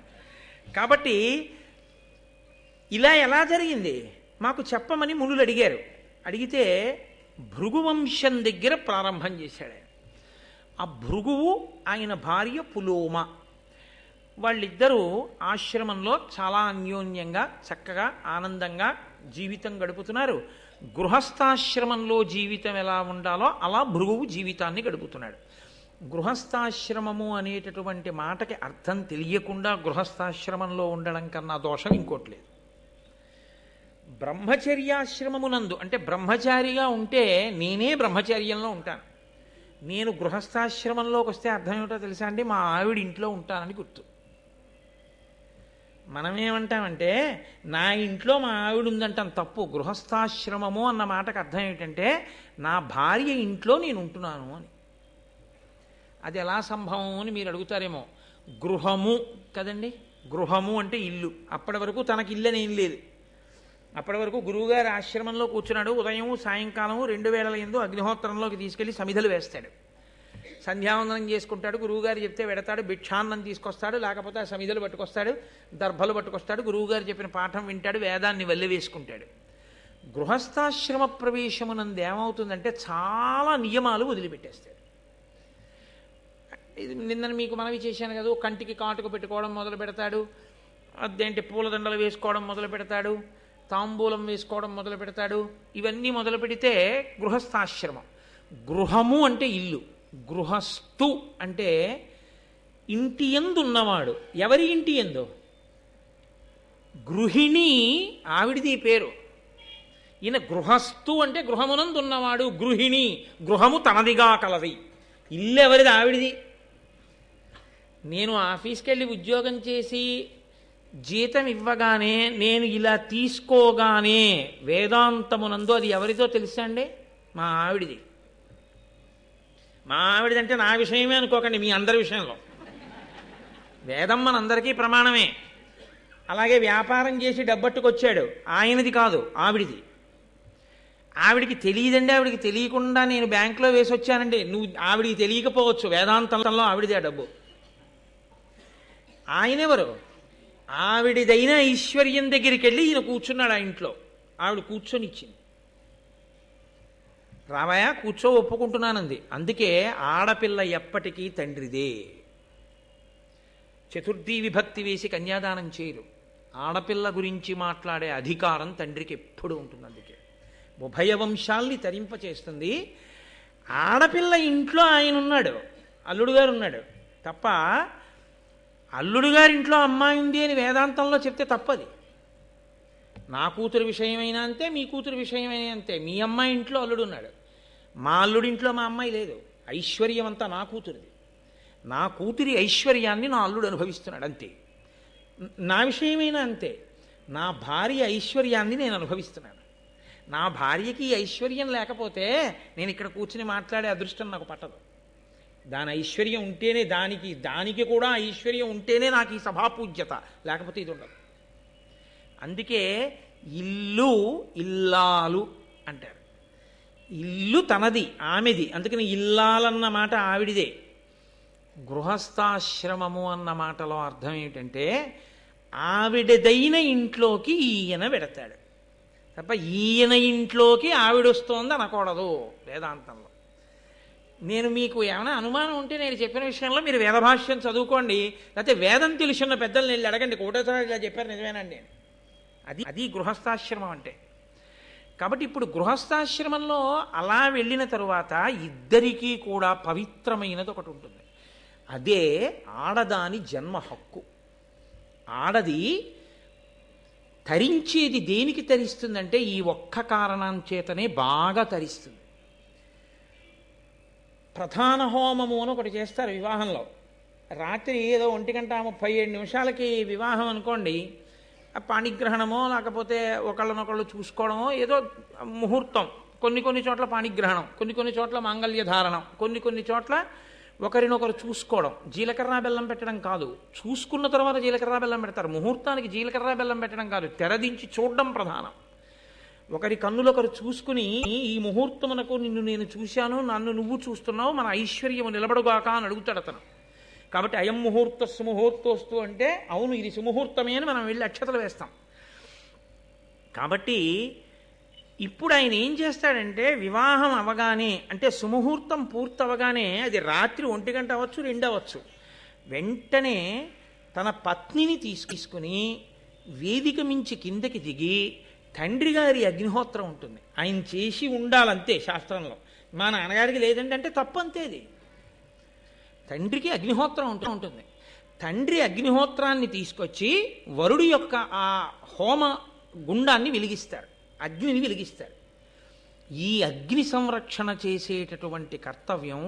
కాబట్టి ఇలా ఎలా జరిగింది మాకు చెప్పమని మునులు అడిగారు. అడిగితే భృగువంశం దగ్గర ప్రారంభం చేశాడు. ఆ భృగువు ఆయన భార్య పులోమ, వాళ్ళిద్దరూ ఆశ్రమంలో చాలా అన్యోన్యంగా చక్కగా ఆనందంగా జీవితం గడుపుతున్నారు. గృహస్థాశ్రమంలో జీవితం ఎలా ఉండాలో అలా భృగువు జీవితాన్ని గడుపుతున్నాడు. గృహస్థాశ్రమము అనేటటువంటి మాటకి అర్థం తెలియకుండా గృహస్థాశ్రమంలో ఉండడం కన్నా దోషం ఇంకోట్లేదు. బ్రహ్మచర్యాశ్రమమునందు అంటే బ్రహ్మచారిగా ఉంటే నేనే బ్రహ్మచర్యంలో ఉంటాను. నేను గృహస్థాశ్రమంలోకి వస్తే అర్థం ఏమిటో తెలుసా అండి, మా ఆవిడ ఇంట్లో ఉంటానని గుర్తు. మనమేమంటామంటే నా ఇంట్లో మా ఆవిడ ఉందంటాం, తప్పు. గృహస్థాశ్రమము అన్న మాటకు అర్థం ఏమిటంటే నా భార్య ఇంట్లో నేను ఉంటున్నాను అని. అది ఎలా సంభవం అని మీరు అడుగుతారేమో. గృహము కదండి, గృహము అంటే ఇల్లు. అప్పటి వరకు తనకి ఇల్లు అనేం లేదు. అప్పటి వరకు గురువుగారి ఆశ్రమంలో కూర్చున్నాడు. ఉదయం సాయంకాలం 2 వేళల యందు అగ్నిహోత్రంలోకి తీసుకెళ్లి సమిధలు వేస్తాడు. సంధ్యావందనం చేసుకుంటాడు, గురువుగారు చెప్తే వెడతాడు, భిక్షాన్నం తీసుకొస్తాడు, లేకపోతే ఆ సమిధలు పట్టుకొస్తాడు, దర్భలు పట్టుకొస్తాడు, గురువుగారు చెప్పిన పాఠం వింటాడు, వేదాన్ని వల్లి వేసుకుంటాడు. గృహస్థాశ్రమ ప్రవేశమునందు ఏమవుతుందంటే చాలా నియమాలు వదిలిపెట్టేస్తాడు. ఇది నిన్న మీకు మనవి చేశాను కదా, కంటికి కాటుకు పెట్టుకోవడం మొదలు పెడతాడు, అదేంటి పూలదండలు వేసుకోవడం మొదలు పెడతాడు, తాంబూలం వేసుకోవడం మొదలు పెడతాడు. ఇవన్నీ మొదలు పెడితే గృహస్థాశ్రమం. గృహము అంటే ఇల్లు, గృహస్థు అంటే ఇంటి యందు ఉన్నవాడు. ఎవరి ఇంటి యందు? గృహిణి ఆవిడిది పేరు. ఈయన గృహస్థు అంటే గృహమునందు ఉన్నవాడు. గృహిణి గృహము తనదిగా కలది. ఇల్లు ఎవరిది? ఆవిడిది. నేను ఆఫీస్కి వెళ్ళి ఉద్యోగం చేసి జీతం ఇవ్వగానే నేను ఇలా తీసుకోగానే వేదాంతమునందు అది ఎవరిదో తెలుసా అండి? మా ఆవిడిది. మా ఆవిడిదంటే నా విషయమే అనుకోకండి, మీ అందరి విషయంలో. వేదం మనందరికీ ప్రమాణమే. అలాగే వ్యాపారం చేసి డబ్బట్టుకొచ్చాడు, ఆయనది కాదు, ఆవిడిది. ఆవిడికి తెలియదండి, ఆవిడికి తెలియకుండా నేను బ్యాంకులో వేసి వచ్చానండి. ఆవిడికి తెలియకపోవచ్చు, వేదాంతంలో ఆవిడిదే ఆ డబ్బు. ఆయనెవరు? ఆవిడిదైన ఐశ్వర్యం దగ్గరికి వెళ్ళి ఈయన కూర్చున్నాడు ఆ ఇంట్లో. ఆవిడ కూర్చొని ఇచ్చింది. రామయ్య కూర్చో, ఒప్పుకుంటున్నానంది. అందుకే ఆడపిల్ల ఎప్పటికీ తండ్రిదే. చతుర్థీ విభక్తి వేసి కన్యాదానం చేయరు. ఆడపిల్ల గురించి మాట్లాడే అధికారం తండ్రికి ఎప్పుడు ఉంటుంది. అందుకే ఉభయ వంశాల్ని తరింపచేస్తుంది. ఆడపిల్ల ఇంట్లో ఆయన ఉన్నాడు, అల్లుడు గారు ఉన్నాడు తప్ప అల్లుడు గారింట్లో అమ్మాయి ఉంది అని వేదాంతంలో చెప్తే తప్పది. నా కూతురు విషయమైనా అంతే, మీ కూతురు విషయమైనా అంతే. మీ అమ్మాయి ఇంట్లో అల్లుడు ఉన్నాడు, మా అల్లుడింట్లో మా అమ్మాయి లేదు. ఐశ్వర్యం అంతా నా కూతురిది. నా కూతురి ఐశ్వర్యాన్ని నా అల్లుడు అనుభవిస్తున్నాడు అంతే. నా విషయమైనా అంతే. నా భార్య ఐశ్వర్యాన్ని నేను అనుభవిస్తున్నాను. నా భార్యకి ఐశ్వర్యం లేకపోతే నేను ఇక్కడ కూర్చుని మాట్లాడే అదృష్టం నాకు పట్టదు. దాని ఐశ్వర్యం ఉంటేనే, దానికి కూడా ఐశ్వర్యం ఉంటేనే నాకు ఈ సభాపూజ్యత, లేకపోతే ఇది ఉండదు. అందుకే ఇల్లు ఇల్లాలు అంటారు. ఇల్లు తనది, ఆమెది. అందుకని ఇల్లాలన్న మాట ఆవిడిదే. గృహస్థాశ్రమము అన్న మాటలో అర్థం ఏమిటంటే ఆవిడదైన ఇంట్లోకి ఈయన పెడతాడు తప్ప ఈయన ఇంట్లోకి ఆవిడొస్తోంది అనకూడదు వేదాంతంలో. నేను మీకు ఏమైనా అనుమానం ఉంటే నేను చెప్పిన విషయంలో మీరు వేదభాష్యం చదువుకోండి, లేకపోతే వేదం తెలుసున్న పెద్దలు వెళ్ళి అడగండి, కోటేశ్వర ఇలా చెప్పారు నిజమేనండి అని. అది గృహస్థాశ్రమం అంటే. కాబట్టి ఇప్పుడు గృహస్థాశ్రమంలో అలా వెళ్ళిన తరువాత ఇద్దరికీ కూడా పవిత్రమైనది ఒకటి ఉంటుంది. అదే ఆడదాని జన్మ హక్కు. ఆడది తరించేది దేనికి తరిస్తుందంటే ఈ ఒక్క కారణం చేతనే బాగా తరిస్తుంది. ప్రధాన హోమము అని ఒకటి చేస్తారు వివాహంలో. రాత్రి ఏదో 1:37 వివాహం అనుకోండి, పాణిగ్రహణమో లేకపోతే ఒకళ్ళనొకళ్ళు చూసుకోవడమో ఏదో ముహూర్తం. కొన్ని చోట్ల పాణిగ్రహణం, కొన్ని చోట్ల మాంగళ్య ధారణం, కొన్ని చోట్ల ఒకరినొకరు చూసుకోవడం. జీలకర్ర బెల్లం పెట్టడం కాదు, చూసుకున్న తర్వాత జీలకర్ర బెల్లం పెడతారు. ముహూర్తానికి జీలకర్ర బెల్లం పెట్టడం కాదు, తెరదించి చూడడం ప్రధానం. ఒకరి కన్నులొకరు చూసుకుని ఈ ముహూర్తమునకు నిన్ను నేను చూశాను, నన్ను నువ్వు చూస్తున్నావు, మన ఐశ్వర్యము నిలబడుగాక అని అడుగుతాడు అతను. కాబట్టి అయం ముహూర్త సుముహూర్తోస్తు అంటే అవును ఇది సుముహూర్తమే అని మనం వెళ్ళి అక్షతలు వేస్తాం. కాబట్టి ఇప్పుడు ఆయన ఏం చేస్తాడంటే వివాహం అవగానే, అంటే సుముహూర్తం పూర్తవగానే, అది రాత్రి 1 అవ్వచ్చు 2 అవ్వచ్చు, వెంటనే తన పత్నిని తీసుకుని వేదిక మించి కిందకి దిగి తండ్రి గారి అగ్నిహోత్రం ఉంటుంది, ఆయన చేసి ఉండాలంతే శాస్త్రంలో. మా నాన్నగారికి లేదంటే అంటే తప్పు అంతే. అది తండ్రికి అగ్నిహోత్రం ఉంటుంది. తండ్రి అగ్నిహోత్రాన్ని తీసుకొచ్చి వరుడు యొక్క ఆ హోమ గుండాన్ని వెలిగిస్తారు, అగ్నిని వెలిగిస్తారు. ఈ అగ్ని సంరక్షణ చేసేటటువంటి కర్తవ్యం